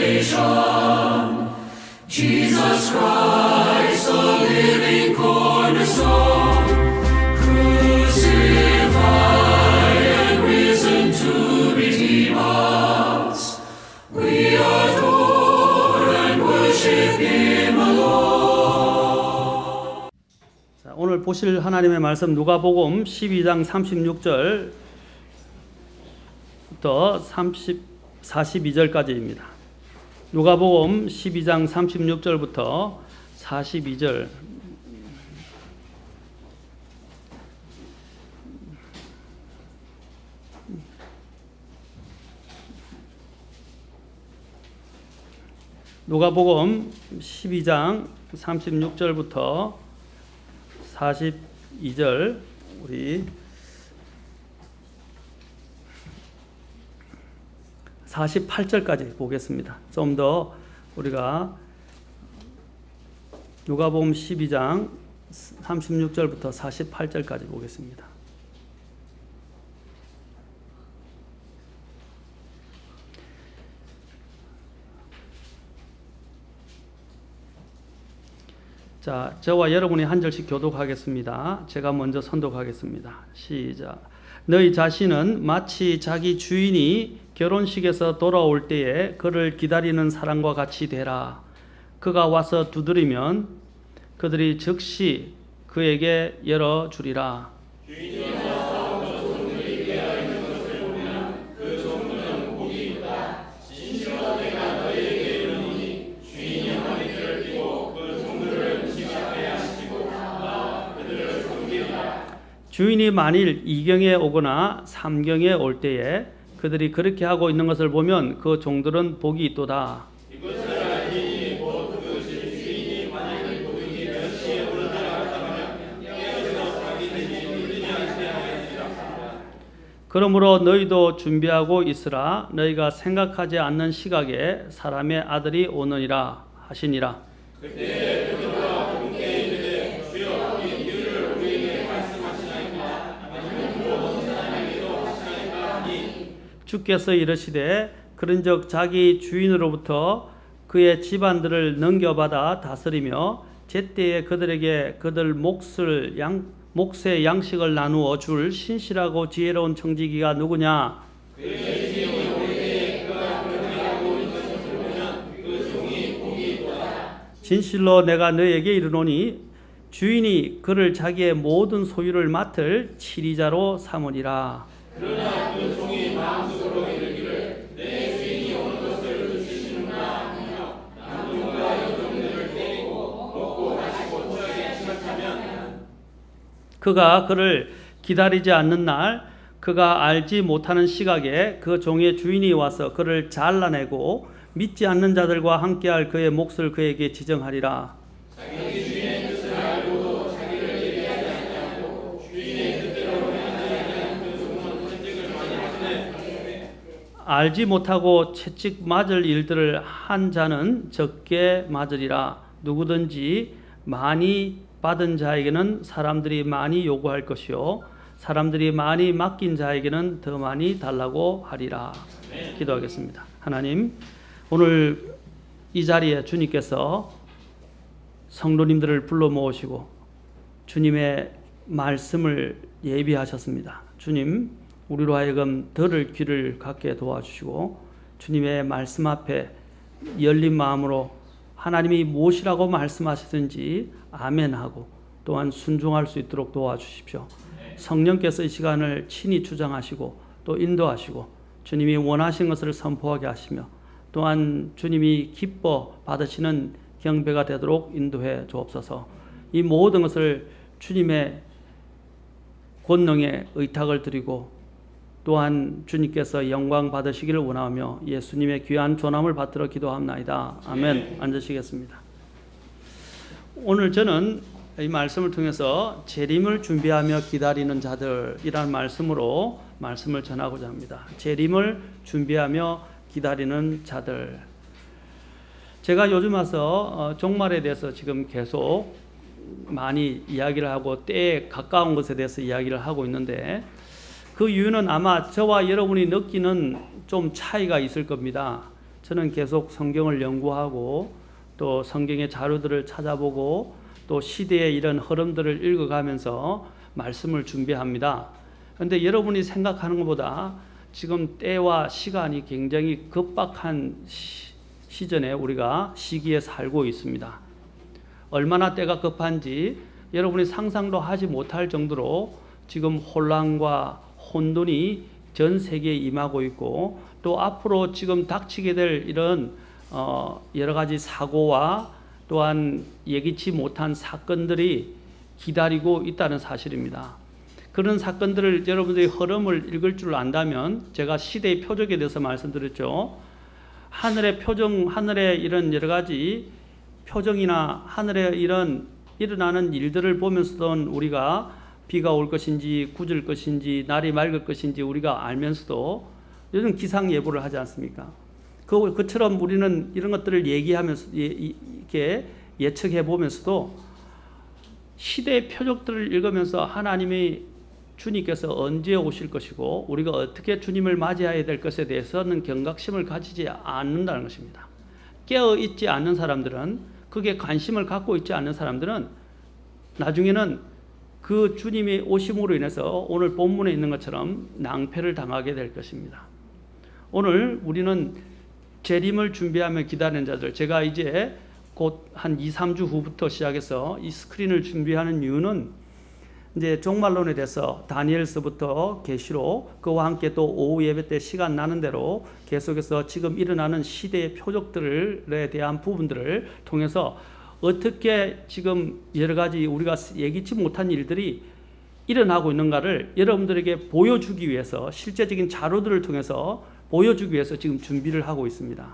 salvation. Jesus Christ, the living cornerstone, crucified and risen to redeem us. We adore and worship Him alone. 자, 오늘 보실 하나님의 말씀 누가복음 12장 36절부터 42절까지입니다. 누가복음 12장 36절부터 42절. 누가복음 12장 36절부터 42절 우리 48절까지 보겠습니다. 좀 더 우리가 누가복음 12장 36절부터 48절까지 보겠습니다. 자, 저와 여러분이 한 절씩 교독하겠습니다. 제가 먼저 선독하겠습니다. 시작. 너희 자신은 마치 자기 주인이 결혼식에서 돌아올 때에 그를 기다리는 사람과 같이 되라. 그가 와서 두드리면 그들이 즉시 그에게 열어주리라. 주인이 와서 그 종들이 깨어 있는 것을 보면 그 종들은 복이 있다. 진실로 내가 너희에게 이르노니 주인이 허리띠를 띠고 그 종들을 시작하게 하시고 그들을 섬기리라. 주인이 만일 2경에 오거나 3경에 올 때에 그들이 그렇게 하고 있는 것을 보면 그 종들은 복이 있도다. 이것을 알지니 곧 그 주인이 만일 도둑이 몇 시에 오는지 알았다면 깨어서 자기 집이 울리지 않게 하였으리라. 그러므로 너희도 준비하고 있으라. 너희가 생각하지 않는 시각에 사람의 아들이 오느니라 하시니라. 그때 베드로가 분께 이르되 주여 이 일을 우리에게 말씀하시나이까 아니면 모든 사람에게도 하시나이까 하니 주께서 이르시되 그런즉 자기 주인으로부터 그의 집안들을 넘겨받아 다스리며 제때에 그들에게 그들 몫의 양식을 나누어 줄 신실하고 지혜로운 청지기가 누구냐? 그의 주인이 올 때에 그가 그렇게 하고 있는 것을 보면 그 종이 복이 있도다. 진실로 내가 너에게 이르노니 주인이 그를 자기의 모든 소유를 맡을 치리자로 삼으리라. 그러나 그 종이 마음속으로 이르기를 내 주인이 오는 것을 늦추시는구나 하며 남종과 여종들을 때리고 먹고 다시 고쳐야 시작하면 그가 그를 기다리지 않는 날 그가 알지 못하는 시각에 그 종의 주인이 와서 그를 잘라내고 믿지 않는 자들과 함께할 그의 몫을 그에게 지정하리라. 자기 주인의 뜻을 알고도 자기를 예비하지 아니하고 주인의 뜻대로 행하지 아니하는 그 종은 채찍을 많이 맞으네. 알지 못하고 채찍 맞을 일들을 한 자는 적게 맞으리라. 누구든지 많이 받은 자에게는 사람들이 많이 요구할 것이요 사람들이 많이 맡긴 자에게는 더 많이 달라고 하리라. 기도하겠습니다. 하나님, 오늘 이 자리에 주님께서 성도님들을 불러 모으시고 주님의 말씀을 예비하셨습니다. 주님, 우리로 하여금 들을 귀를 갖게 도와주시고 주님의 말씀 앞에 열린 마음으로 하나님이 무엇이라고 말씀하시든지 아멘하고 또한 순종할 수 있도록 도와주십시오. 성령께서 이 시간을 친히 주장하시고 또 인도하시고 주님이 원하신 것을 선포하게 하시며 또한 주님이 기뻐 받으시는 경배가 되도록 인도해 주옵소서. 이 모든 것을 주님의 권능에 의탁을 드리고 또한 주님께서 영광 받으시기를 원하며 예수님의 귀한 존함을 받들어 기도합나이다. 아멘. 앉으시겠습니다. 오늘 저는 이 말씀을 통해서 재림을 준비하며 기다리는 자들이라는 말씀으로 말씀을 전하고자 합니다. 재림을 준비하며 기다리는 자들. 제가 요즘 와서 종말에 대해서 지금 계속 많이 이야기를 하고 때에 가까운 것에 대해서 이야기를 하고 있는데 그 이유는 아마 저와 여러분이 느끼는 좀 차이가 있을 겁니다. 저는 계속 성경을 연구하고 또 성경의 자료들을 찾아보고 또 시대의 이런 흐름들을 읽어가면서 말씀을 준비합니다. 그런데 여러분이 생각하는 것보다 지금 때와 시간이 굉장히 급박한 시기에 우리가 시기에 살고 있습니다. 얼마나 때가 급한지 여러분이 상상도 하지 못할 정도로 지금 혼란과 혼돈이 전 세계에 임하고 있고 또 앞으로 지금 닥치게 될 이런 여러 가지 사고와 또한 예기치 못한 사건들이 기다리고 있다는 사실입니다. 그런 사건들을 여러분들이 흐름을 읽을 줄 안다면 제가 시대의 표적에 대해서 말씀드렸죠. 하늘의 표정, 하늘의 이런 여러 가지 표정이나 하늘의 이런 일어나는 일들을 보면서도 우리가 비가 올 것인지 굳을 것인지 날이 맑을 것인지 우리가 알면서도 요즘 기상 예보를 하지 않습니까? 그처럼 우리는 이런 것들을 얘기하면서 이렇게 예측해 보면서도 시대의 표적들을 읽으면서 하나님의 주님께서 언제 오실 것이고 우리가 어떻게 주님을 맞이해야 될 것에 대해서는 경각심을 가지지 않는다는 것입니다. 깨어 있지 않는 사람들은, 그게 관심을 갖고 있지 않는 사람들은 나중에는 그 주님의 오심으로 인해서 오늘 본문에 있는 것처럼 낭패를 당하게 될 것입니다. 오늘 우리는 재림을 준비하며 기다리는 자들, 제가 이제 곧 한 2-3주 후부터 시작해서 이 스크린을 준비하는 이유는 이제 종말론에 대해서 다니엘서부터 계시록 그와 함께 또 오후 예배 때 시간 나는 대로 계속해서 지금 일어나는 시대의 표적들에 대한 부분들을 통해서 어떻게 지금 여러 가지 우리가 예기치 못한 일들이 일어나고 있는가를 여러분들에게 보여주기 위해서 실제적인 자료들을 통해서 보여주기 위해서 지금 준비를 하고 있습니다.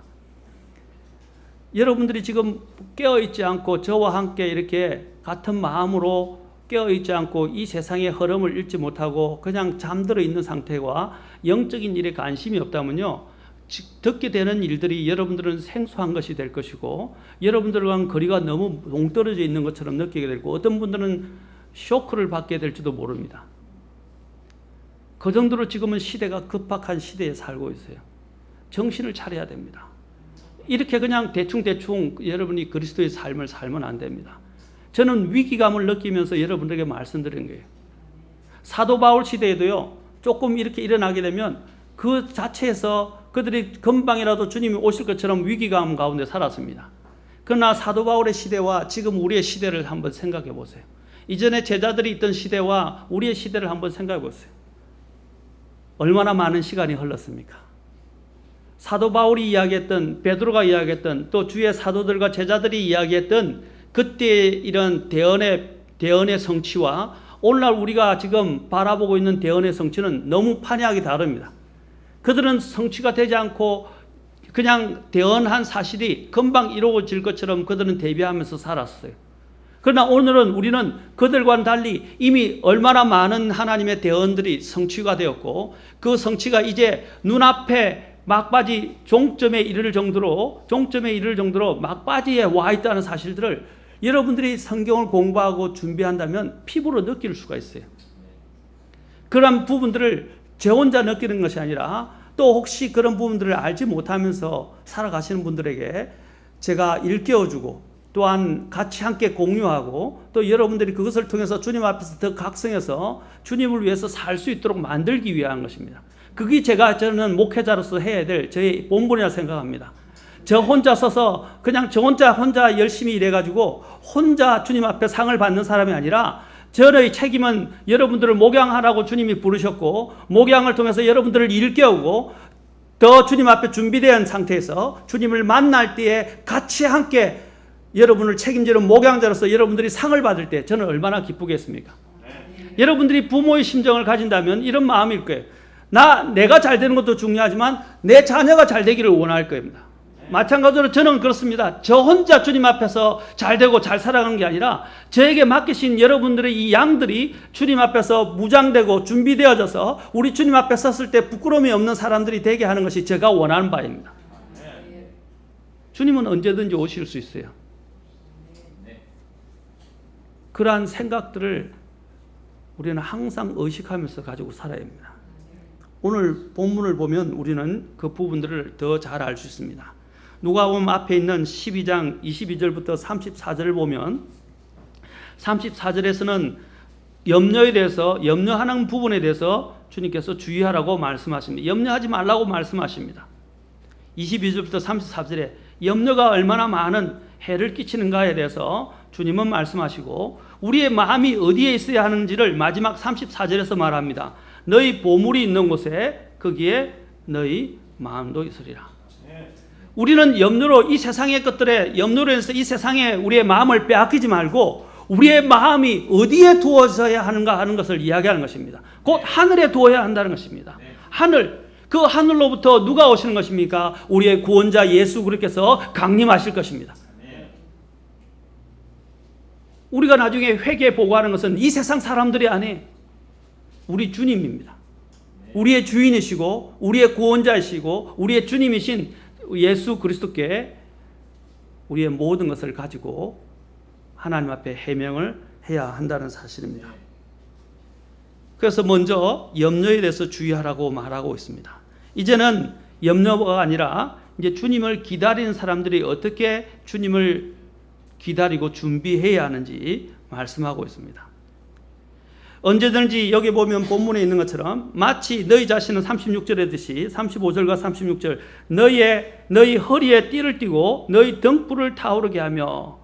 여러분들이 지금 깨어있지 않고 저와 함께 이렇게 같은 마음으로 깨어있지 않고 이 세상의 흐름을 읽지 못하고 그냥 잠들어 있는 상태와 영적인 일에 관심이 없다면요, 듣게 되는 일들이 여러분들은 생소한 것이 될 것이고 여러분들과는 거리가 너무 동떨어져 있는 것처럼 느끼게 되고 어떤 분들은 쇼크를 받게 될지도 모릅니다. 그 정도로 지금은 시대가 급박한 시대에 살고 있어요. 정신을 차려야 됩니다. 이렇게 그냥 대충 여러분이 그리스도의 삶을 살면 안 됩니다. 저는 위기감을 느끼면서 여러분들에게 말씀드린 거예요. 사도 바울 시대에도요, 조금 이렇게 일어나게 되면 그 자체에서 그들이 금방이라도 주님이 오실 것처럼 위기감 가운데 살았습니다. 그러나 사도 바울의 시대와 지금 우리의 시대를 한번 생각해 보세요. 이전에 제자들이 있던 시대와 우리의 시대를 한번 생각해 보세요. 얼마나 많은 시간이 흘렀습니까? 사도 바울이 이야기했던, 베드로가 이야기했던, 또 주의 사도들과 제자들이 이야기했던 그때의 이런 대언의 성취와 오늘날 우리가 지금 바라보고 있는 대언의 성취는 너무 판이하게 다릅니다. 그들은 성취가 되지 않고 그냥 대언한 사실이 금방 이루어질 것처럼 그들은 대비하면서 살았어요. 그러나 오늘은 우리는 그들과는 달리 이미 얼마나 많은 하나님의 대언들이 성취가 되었고 그 성취가 이제 눈앞에 막바지 종점에 이를 정도로 막바지에 와 있다는 사실들을 여러분들이 성경을 공부하고 준비한다면 피부로 느낄 수가 있어요. 그런 부분들을 제 혼자 느끼는 것이 아니라 또 혹시 그런 부분들을 알지 못하면서 살아가시는 분들에게 제가 일깨워주고 또한 같이 함께 공유하고 또 여러분들이 그것을 통해서 주님 앞에서 더 각성해서 주님을 위해서 살 수 있도록 만들기 위한 것입니다. 그게 저는 목회자로서 해야 될 저의 본분이라 생각합니다. 저 혼자 서서 그냥 저 혼자 열심히 일해가지고 혼자 주님 앞에 상을 받는 사람이 아니라 저의 책임은 여러분들을 목양하라고 주님이 부르셨고 목양을 통해서 여러분들을 일깨우고 더 주님 앞에 준비된 상태에서 주님을 만날 때에 같이 함께 여러분을 책임지는 목양자로서 여러분들이 상을 받을 때 저는 얼마나 기쁘겠습니까? 여러분들이 부모의 심정을 가진다면 이런 마음일 거예요. 내가 잘 되는 것도 중요하지만 내 자녀가 잘 되기를 원할 겁니다. 마찬가지로 저는 그렇습니다. 저 혼자 주님 앞에서 잘 되고 잘 살아가는 게 아니라 저에게 맡기신 여러분들의 이 양들이 주님 앞에서 무장되고 준비되어져서 우리 주님 앞에 섰을 때 부끄러움이 없는 사람들이 되게 하는 것이 제가 원하는 바입니다. 주님은 언제든지 오실 수 있어요. 그러한 생각들을 우리는 항상 의식하면서 가지고 살아야 합니다. 오늘 본문을 보면 우리는 그 부분들을 더 잘 알 수 있습니다. 누가복음 앞에 있는 12장 22절부터 34절을 보면 34절에서는 염려에 대해서, 염려하는 부분에 대해서 주님께서 주의하라고 말씀하십니다. 염려하지 말라고 말씀하십니다. 22절부터 34절에 염려가 얼마나 많은 해를 끼치는가에 대해서 주님은 말씀하시고, 우리의 마음이 어디에 있어야 하는지를 마지막 34절에서 말합니다. 너희 보물이 있는 곳에 거기에 너희 마음도 있으리라. 우리는 염려로, 이 세상의 것들에 염려로 해서 이 세상에 우리의 마음을 빼앗기지 말고 우리의 마음이 어디에 두어져야 하는가 하는 것을 이야기하는 것입니다. 곧 하늘에 두어야 한다는 것입니다. 하늘, 그 하늘로부터 누가 오시는 것입니까? 우리의 구원자 예수 그리스도께서 강림하실 것입니다. 우리가 나중에 회개 보고하는 것은 이 세상 사람들이 아니에요. 우리 주님입니다. 우리의 주인이시고 우리의 구원자이시고 우리의 주님이신 예수 그리스도께 우리의 모든 것을 가지고 하나님 앞에 해명을 해야 한다는 사실입니다. 그래서 먼저 염려에 대해서 주의하라고 말하고 있습니다. 이제는 염려가 아니라 이제 주님을 기다리는 사람들이 어떻게 주님을 기다리고 준비해야 하는지 말씀하고 있습니다. 언제든지 여기 보면 본문에 있는 것처럼 마치 너희 자신은 36절에 듯이 35절과 36절 너희 허리에 띠를 띠고 너희 등불을 타오르게 하며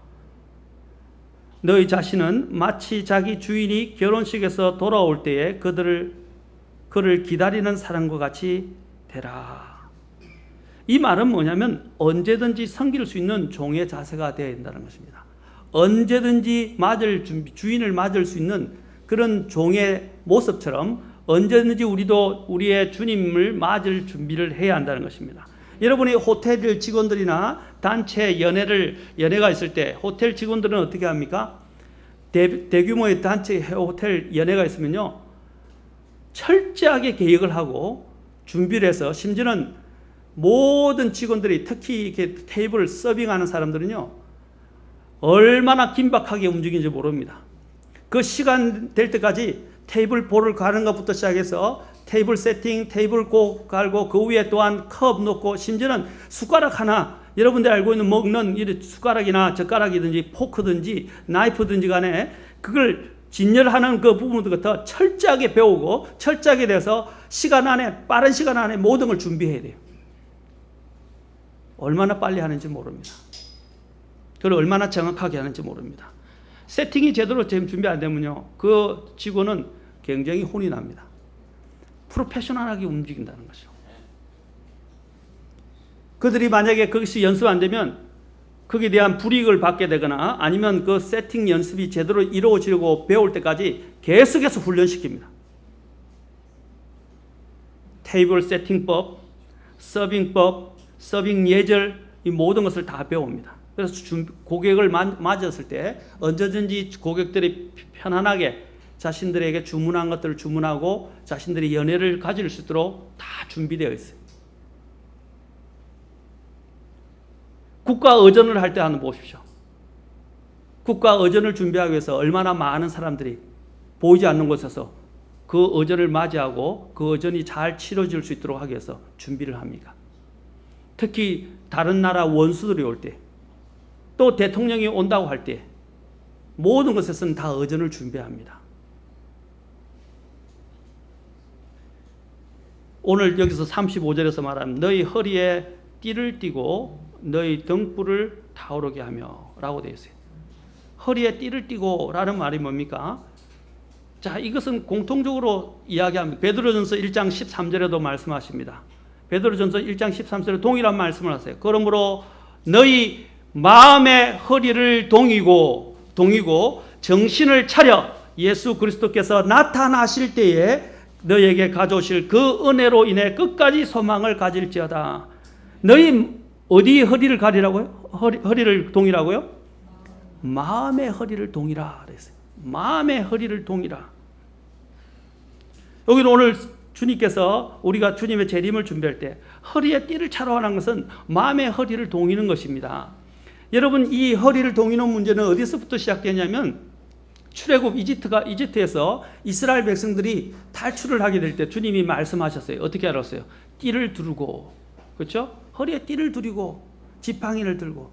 너희 자신은 마치 자기 주인이 결혼식에서 돌아올 때에 그를 기다리는 사람과 같이 되라. 이 말은 뭐냐면 언제든지 섬길 수 있는 종의 자세가 되어야 된다는 것입니다. 언제든지 주인을 맞을 수 있는 그런 종의 모습처럼 언제든지 우리도 우리의 주님을 맞을 준비를 해야 한다는 것입니다. 여러분이 호텔 직원들이나 단체 연회가 있을 때 호텔 직원들은 어떻게 합니까? 대규모의 단체 호텔 연회가 있으면요, 철저하게 계획을 하고 준비를 해서, 심지어는 모든 직원들이, 특히 이렇게 테이블 서빙하는 사람들은요 얼마나 긴박하게 움직이는지 모릅니다. 그 시간 될 때까지 테이블 볼을 가는 것부터 시작해서 테이블 세팅, 테이블 꼭 갈고 그 위에 또한 컵 놓고, 심지어는 숟가락 하나, 여러분들 알고 있는 먹는 이 숟가락이나 젓가락이든지 포크든지 나이프든지 간에 그걸 진열하는 그 부분부터 철저하게 배우고 철저하게 돼서 빠른 시간 안에 모든 걸 준비해야 돼요. 얼마나 빨리 하는지 모릅니다. 그걸 얼마나 정확하게 하는지 모릅니다. 세팅이 제대로 준비 안 되면요, 그 직원은 굉장히 혼이 납니다. 프로페셔널하게 움직인다는 것이죠. 그들이 만약에 그것이 연습 안 되면 거기에 대한 불이익을 받게 되거나 아니면 그 세팅 연습이 제대로 이루어지려고 배울 때까지 계속해서 훈련시킵니다. 테이블 세팅법, 서빙법, 서빙 예절, 이 모든 것을 다 배웁니다. 그래서 고객을 맞았을 때 언제든지 고객들이 편안하게 자신들에게 주문한 것들을 주문하고 자신들이 연회를 가질 수 있도록 다 준비되어 있어요. 국가 의전을 할 때 한번 보십시오. 국가 의전을 준비하기 위해서 얼마나 많은 사람들이 보이지 않는 곳에서 그 의전을 맞이하고 그 의전이 잘 치러질 수 있도록 하기 위해서 준비를 합니까? 특히 다른 나라 원수들이 올 때, 또 대통령이 온다고 할 때 모든 것에서는 다 의전을 준비합니다. 오늘 여기서 35절에서 말하는 너희 허리에 띠를 띠고 너희 등불을 타오르게 하며 라고 되어 있어요. 허리에 띠를 띠고 라는 말이 뭡니까? 자, 이것은 공통적으로 이야기합니다. 베드로전서 1장 13절에도 말씀하십니다. 베드로전서 1장 13절에 동일한 말씀을 하세요. 그러므로 너희 마음의 허리를 동이고 정신을 차려 예수 그리스도께서 나타나실 때에 너희에게 가져오실 그 은혜로 인해 끝까지 소망을 가질지어다. 너희 어디 허리를 가리라고요? 허리를 동이라고요? 마음의 허리를 동이라 그랬어요. 마음의 허리를 동이라. 여기는 오늘 주님께서 우리가 주님의 재림을 준비할 때 허리에 띠를 차라 하는 것은 마음의 허리를 동이는 것입니다. 여러분, 이 허리를 동이는 문제는 어디서부터 시작되냐면 출애굽 이집트에서 이스라엘 백성들이 탈출을 하게 될 때 주님이 말씀하셨어요. 어떻게 알았어요? 띠를 두르고, 그렇죠? 허리에 띠를 두르고 지팡이를 들고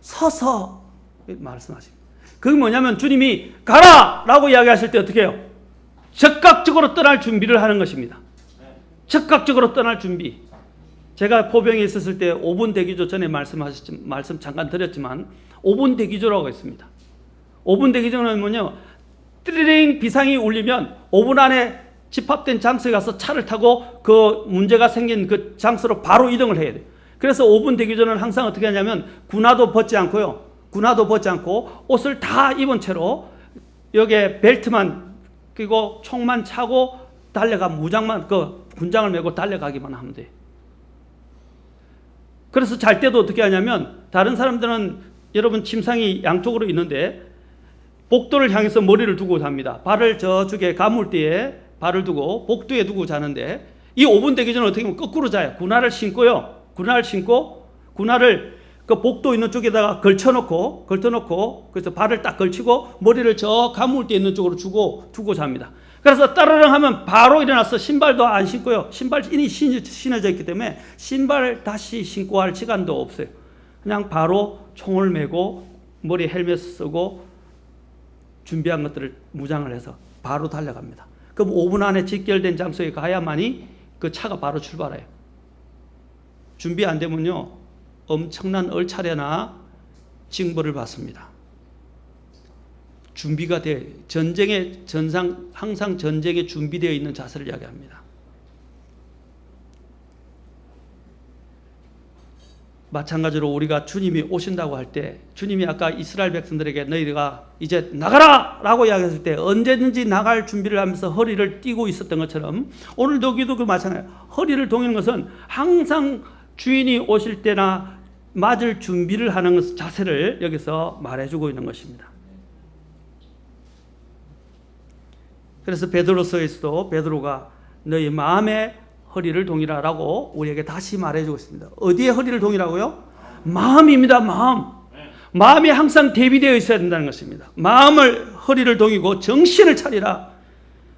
서서 말씀하십니다. 그게 뭐냐면 주님이 가라! 라고 이야기하실 때 어떻게 해요? 적극적으로 떠날 준비를 하는 것입니다. 적극적으로 떠날 준비. 제가 포병에 있었을 때 5분 대기조 전에 말씀 잠깐 드렸지만 5분 대기조라고 했습니다. 5분 대기조는 뭐냐? 띠리링 비상이 울리면 5분 안에 집합된 장소에 가서 차를 타고 그 문제가 생긴 그 장소로 바로 이동을 해야 돼요. 그래서 5분 대기조는 항상 어떻게 하냐면 군화도 벗지 않고요. 군화도 벗지 않고 옷을 다 입은 채로 여기에 벨트만 그리고 총만 차고 달려가 무장만 그 군장을 메고 달려가기만 하면 돼요. 그래서 잘 때도 어떻게 하냐면 다른 사람들은 여러분 침상이 양쪽으로 있는데 복도를 향해서 머리를 두고 잡니다. 발을 저쪽에 가물대에 발을 두고 복도에 두고 자는데 이 5분 대기조는 어떻게 보면 거꾸로 자요. 군화를 신고요. 군화를 신고 군화를 그 복도 있는 쪽에다가 걸쳐놓고 그래서 발을 딱 걸치고 머리를 저 가물대 있는 쪽으로 두고 잡니다. 그래서 따르릉 하면 바로 일어나서 신발도 안 신고요. 신발 이미 신어져 있기 때문에 신발 다시 신고 할 시간도 없어요. 그냥 바로 총을 메고 머리에 헬멧 쓰고 준비한 것들을 무장을 해서 바로 달려갑니다. 그럼 5분 안에 직결된 장소에 가야만이 그 차가 바로 출발해요. 준비 안 되면요 엄청난 얼차례나 징벌을 받습니다. 준비가 돼 전쟁의 전상 항상 전쟁에 준비되어 있는 자세를 이야기합니다. 마찬가지로 우리가 주님이 오신다고 할 때 주님이 아까 이스라엘 백성들에게 너희가 이제 나가라! 라고 이야기했을 때 언제든지 나갈 준비를 하면서 허리를 띄고 있었던 것처럼 오늘도 기도 그 마찬가지예요. 허리를 동이는 것은 항상 주인이 오실 때나 맞을 준비를 하는 자세를 여기서 말해주고 있는 것입니다. 그래서 베드로서에서도 베드로가 너희 마음의 허리를 동이라라고 우리에게 다시 말해주고 있습니다. 어디에 허리를 동이라고요? 마음입니다. 마음이 항상 대비되어 있어야 된다는 것입니다. 마음을 허리를 동이고 정신을 차리라.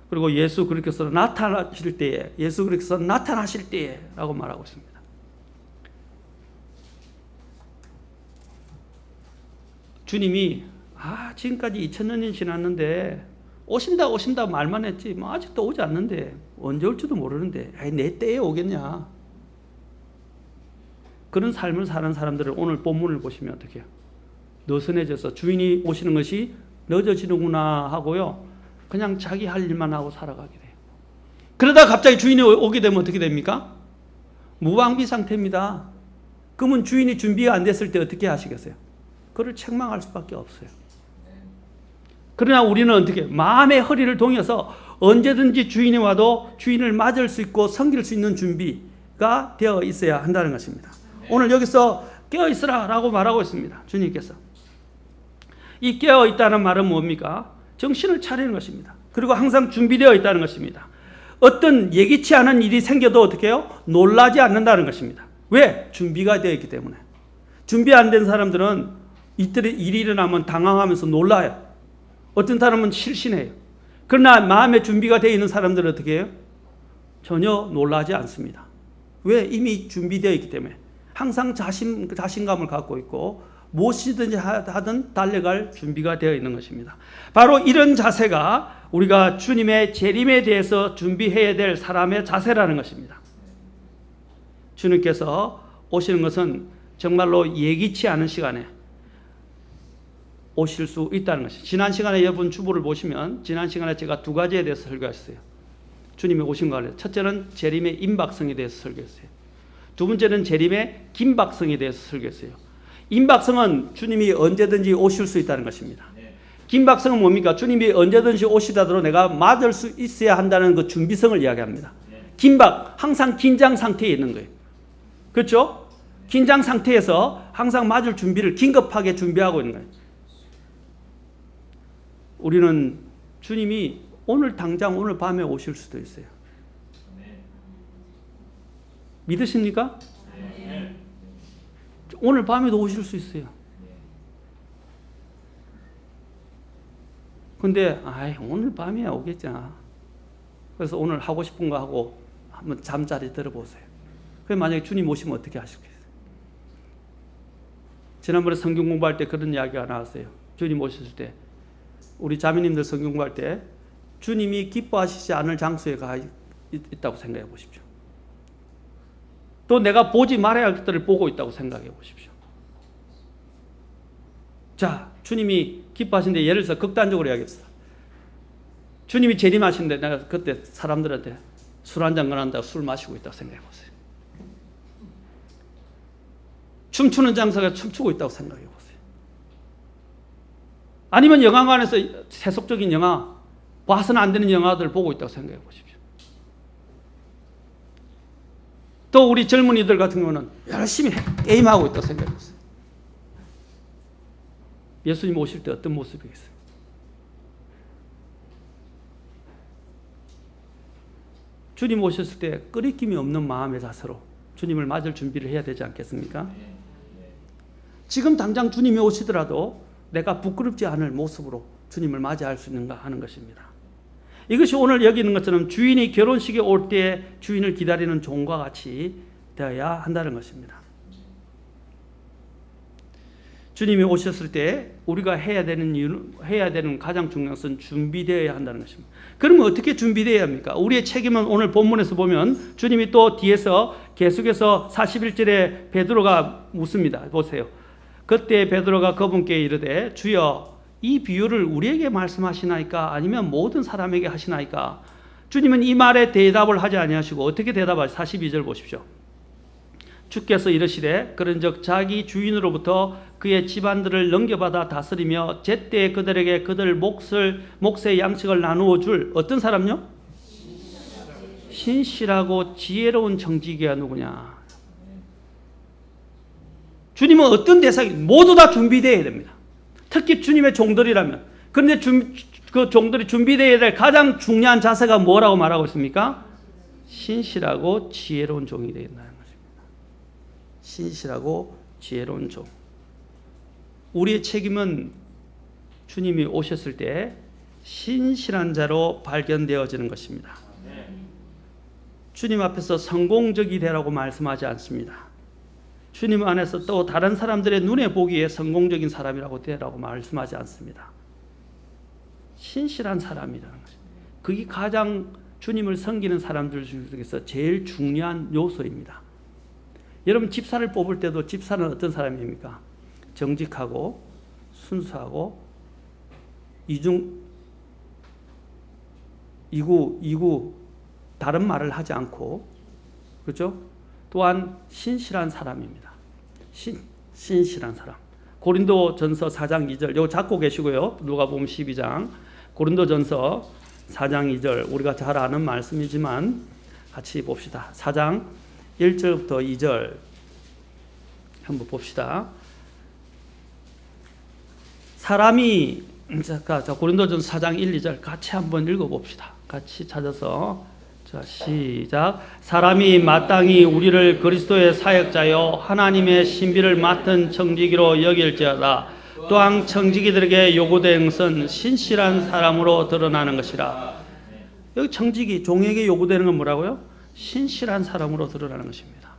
그리고 예수 그리스도께서 나타나실 때에 라고 말하고 있습니다. 주님이 지금까지 2000년이 지났는데 오신다 말만 했지 아직도 오지 않는데 언제 올지도 모르는데 내 때에 오겠냐. 그런 삶을 사는 사람들을 오늘 본문을 보시면 어떻게 해요? 느슨해져서 주인이 오시는 것이 늦어지는구나 하고요 그냥 자기 할 일만 하고 살아가게 돼요. 그러다 갑자기 주인이 오게 되면 어떻게 됩니까? 무방비 상태입니다. 그러면 주인이 준비가 안 됐을 때 어떻게 하시겠어요? 그를 책망할 수밖에 없어요. 그러나 우리는 어떻게 마음의 허리를 동여서 언제든지 주인이 와도 주인을 맞을 수 있고 섬길 수 있는 준비가 되어 있어야 한다는 것입니다. 오늘 여기서 깨어있으라 라고 말하고 있습니다. 주님께서. 이 깨어있다는 말은 뭡니까? 정신을 차리는 것입니다. 그리고 항상 준비되어 있다는 것입니다. 어떤 예기치 않은 일이 생겨도 어떻게 해요? 놀라지 않는다는 것입니다. 왜? 준비가 되어 있기 때문에. 준비 안 된 사람들은 일이 일어나면 당황하면서 놀라요. 어떤 사람은 실신해요. 그러나 마음의 준비가 되어 있는 사람들은 어떻게 해요? 전혀 놀라지 않습니다. 왜? 이미 준비되어 있기 때문에. 항상 자신감을 갖고 있고 무엇이든지 하든 달려갈 준비가 되어 있는 것입니다. 바로 이런 자세가 우리가 주님의 재림에 대해서 준비해야 될 사람의 자세라는 것입니다. 주님께서 오시는 것은 정말로 예기치 않은 시간에 오실 수 있다는 것이죠. 지난 시간에 여러분 주보를 보시면 지난 시간에 제가 두 가지에 대해서 설교했어요. 주님이 오신 거예요. 첫째는 재림의 임박성에 대해서 설교했어요. 두 번째는 재림의 긴박성에 대해서 설교했어요. 임박성은 주님이 언제든지 오실 수 있다는 것입니다. 긴박성은 뭡니까? 주님이 언제든지 오시다더러 내가 맞을 수 있어야 한다는 그 준비성을 이야기합니다. 긴박, 항상 긴장 상태에 있는 거예요. 그렇죠? 긴장 상태에서 항상 맞을 준비를 긴급하게 준비하고 있는 거예요. 우리는 주님이 오늘 당장 오늘 밤에 오실 수도 있어요. 믿으십니까? 오늘 밤에도 오실 수 있어요. 근데 오늘 밤에 오겠잖아. 그래서 오늘 하고 싶은 거 하고 한번 잠자리 들어보세요. 그럼 만약에 주님 오시면 어떻게 하시겠어요? 지난번에 성경 공부할 때 그런 이야기가 나왔어요. 주님 오셨을 때 우리 자매님들 성경 공부할 때 주님이 기뻐하시지 않을 장소에 가 있다고 생각해 보십시오. 또 내가 보지 말아야 할 것들을 보고 있다고 생각해 보십시오. 자, 주님이 기뻐하시는데 예를 들어서 극단적으로 이야기합시다. 주님이 재림하시는데 내가 그때 사람들한테 술 한잔 권한다고 술 마시고 있다고 생각해 보세요. 춤추는 장소에 춤추고 있다고 생각해 보세요. 아니면 영화관에서 세속적인 영화, 봐서는 안 되는 영화들을 보고 있다고 생각해 보십시오. 또 우리 젊은이들 같은 경우는 열심히 게임하고 있다고 생각해 보세요. 예수님 오실 때 어떤 모습이겠어요? 주님 오셨을 때 끄리낌이 없는 마음의 자세로 주님을 맞을 준비를 해야 되지 않겠습니까? 지금 당장 주님이 오시더라도 내가 부끄럽지 않을 모습으로 주님을 맞이할 수 있는가 하는 것입니다. 이것이 오늘 여기 있는 것처럼 주인이 결혼식에 올 때 주인을 기다리는 종과 같이 되어야 한다는 것입니다. 주님이 오셨을 때 우리가 해야 되는 가장 중요한 것은 준비되어야 한다는 것입니다. 그러면 어떻게 준비되어야 합니까? 우리의 책임은 오늘 본문에서 보면 주님이 또 뒤에서 계속해서 41절에 베드로가 묻습니다. 보세요. 그때 베드로가 그분께 이르되 주여 이 비유를 우리에게 말씀하시나이까 아니면 모든 사람에게 하시나이까? 주님은 이 말에 대답을 하지 아니하시고 어떻게 대답하시? 42절 보십시오. 주께서 이르시되 그런즉 자기 주인으로부터 그의 집안들을 넘겨받아 다스리며 제때 그들에게 그들 몫의 양식을 나누어 줄 어떤 사람요? 신실하고 지혜로운 정직이야 누구냐? 주님은 어떤 대상이 모두 다 준비되어야 됩니다. 특히 주님의 종들이라면. 그런데 그 종들이 준비되어야 될 가장 중요한 자세가 뭐라고 말하고 있습니까? 신실하고 지혜로운 종이 되어야 된다는 것입니다. 신실하고 지혜로운 종. 우리의 책임은 주님이 오셨을 때 신실한 자로 발견되어지는 것입니다. 주님 앞에서 성공적이 되라고 말씀하지 않습니다. 주님 안에서 또 다른 사람들의 눈에 보기에 성공적인 사람이라고 되라고 말씀하지 않습니다. 신실한 사람이라는 것입니다. 그게 가장 주님을 섬기는 사람들 중에서 제일 중요한 요소입니다. 여러분 집사를 뽑을 때도 집사는 어떤 사람입니까? 정직하고 순수하고 이구 다른 말을 하지 않고 그렇죠? 또한 신실한 사람입니다. 신실한 사람. 고린도전서 4장 2절 이거 잡고 계시고요. 누가복음 12장 고린도전서 4장 2절 우리가 잘 아는 말씀이지만 같이 봅시다. 4장 1절부터 2절 한번 봅시다. 사람이 고린도전서 4장 1, 2절 같이 한번 읽어봅시다. 같이 찾아서 자 시작. 사람이 마땅히 우리를 그리스도의 사역자여 하나님의 신비를 맡은 청지기로 여길지어다. 또한 청지기들에게 요구된 것은 신실한 사람으로 드러나는 것이라. 여기 청지기 종에게 요구되는 건 뭐라고요? 신실한 사람으로 드러나는 것입니다.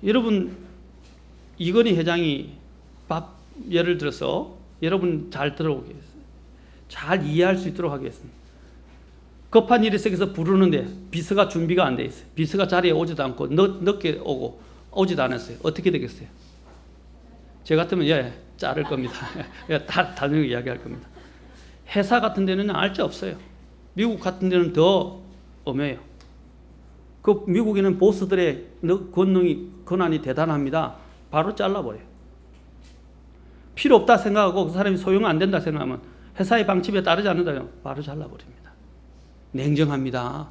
여러분 이건희 회장이 예를 들어서 여러분 잘 들어오겠습니다. 잘 이해할 수 있도록 하겠습니다. 급한 일이 생겨서 부르는데 비서가 준비가 안 돼 있어요. 비서가 자리에 오지도 않고 늦게 오지도 않았어요. 어떻게 되겠어요? 제 같으면 자를 겁니다. 단호하게 이야기할 겁니다. 회사 같은 데는 알지 없어요. 미국 같은 데는 더 엄해요. 그 미국에는 보스들의 권한이 대단합니다. 바로 잘라버려요. 필요 없다 생각하고 그 사람이 소용 안 된다 생각하면 회사의 방침에 따르지 않는다 바로 잘라버립니다. 냉정합니다.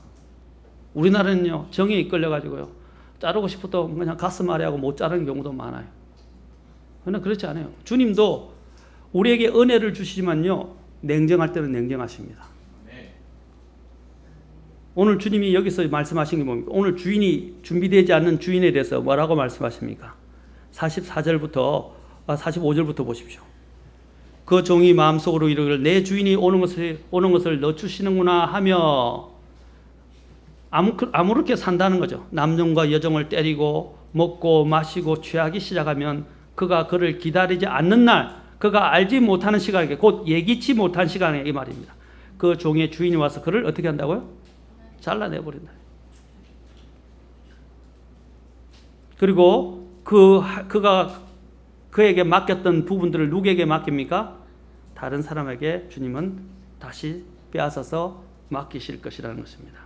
우리나라는요 정에 이끌려가지고요 자르고 싶어도 그냥 가슴 아래 하고 못 자르는 경우도 많아요. 그러나 그렇지 않아요. 주님도 우리에게 은혜를 주시지만요 냉정할 때는 냉정하십니다. 오늘 주님이 여기서 말씀하신 게 뭡니까? 오늘 주인이 준비되지 않는 주인에 대해서 뭐라고 말씀하십니까? 44절부터 45절부터 보십시오. 그 종이 마음속으로 이르기를 내 주인이 오는 것을 늦추시는구나 하며 아무렇게 산다는 거죠. 남종과 여종을 때리고 먹고 마시고 취하기 시작하면 그가 그를 기다리지 않는 날, 그가 알지 못하는 시간에, 곧 예기치 못한 시간에, 이 말입니다. 그 종의 주인이 와서 그를 어떻게 한다고요? 잘라내버린다. 그리고 그가 그에게 맡겼던 부분들을 누구에게 맡깁니까? 다른 사람에게 주님은 다시 빼앗아서 맡기실 것이라는 것입니다.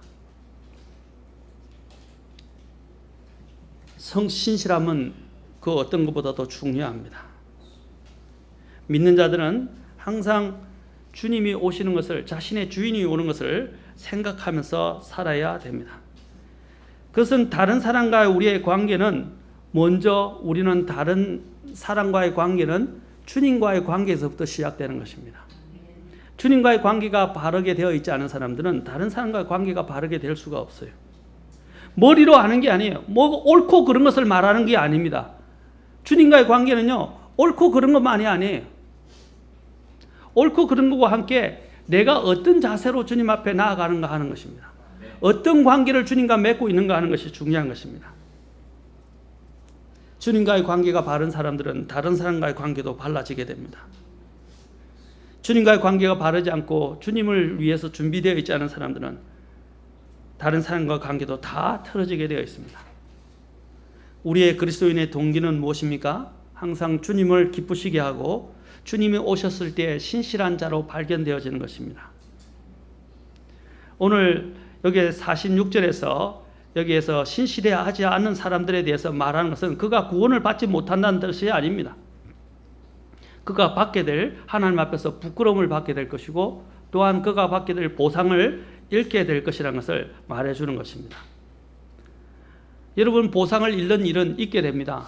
성신실함은 그 어떤 것보다도 중요합니다. 믿는 자들은 항상 주님이 오시는 것을, 자신의 주인이 오는 것을 생각하면서 살아야 됩니다. 그것은 다른 사람과의 우리의 관계는, 먼저 우리는 다른 사람과의 관계는 주님과의 관계에서부터 시작되는 것입니다. 주님과의 관계가 바르게 되어 있지 않은 사람들은 다른 사람과의 관계가 바르게 될 수가 없어요. 머리로 하는 게 아니에요. 뭐 옳고 그런 것을 말하는 게 아닙니다. 주님과의 관계는요, 옳고 그런 것만이 아니에요. 옳고 그런 것과 함께 내가 어떤 자세로 주님 앞에 나아가는가 하는 것입니다. 어떤 관계를 주님과 맺고 있는가 하는 것이 중요한 것입니다. 주님과의 관계가 바른 사람들은 다른 사람과의 관계도 발라지게 됩니다. 주님과의 관계가 바르지 않고 주님을 위해서 준비되어 있지 않은 사람들은 다른 사람과 관계도 다 틀어지게 되어 있습니다. 우리의 그리스도인의 동기는 무엇입니까? 항상 주님을 기쁘시게 하고 주님이 오셨을 때 신실한 자로 발견되어지는 것입니다. 오늘 여기 46절에서 여기에서 신실하지 않는 사람들에 대해서 말하는 것은 그가 구원을 받지 못한다는 뜻이 아닙니다. 그가 받게 될, 하나님 앞에서 부끄러움을 받게 될 것이고, 또한 그가 받게 될 보상을 잃게 될 것이라는 것을 말해주는 것입니다. 여러분, 보상을 잃는 일은 있게 됩니다.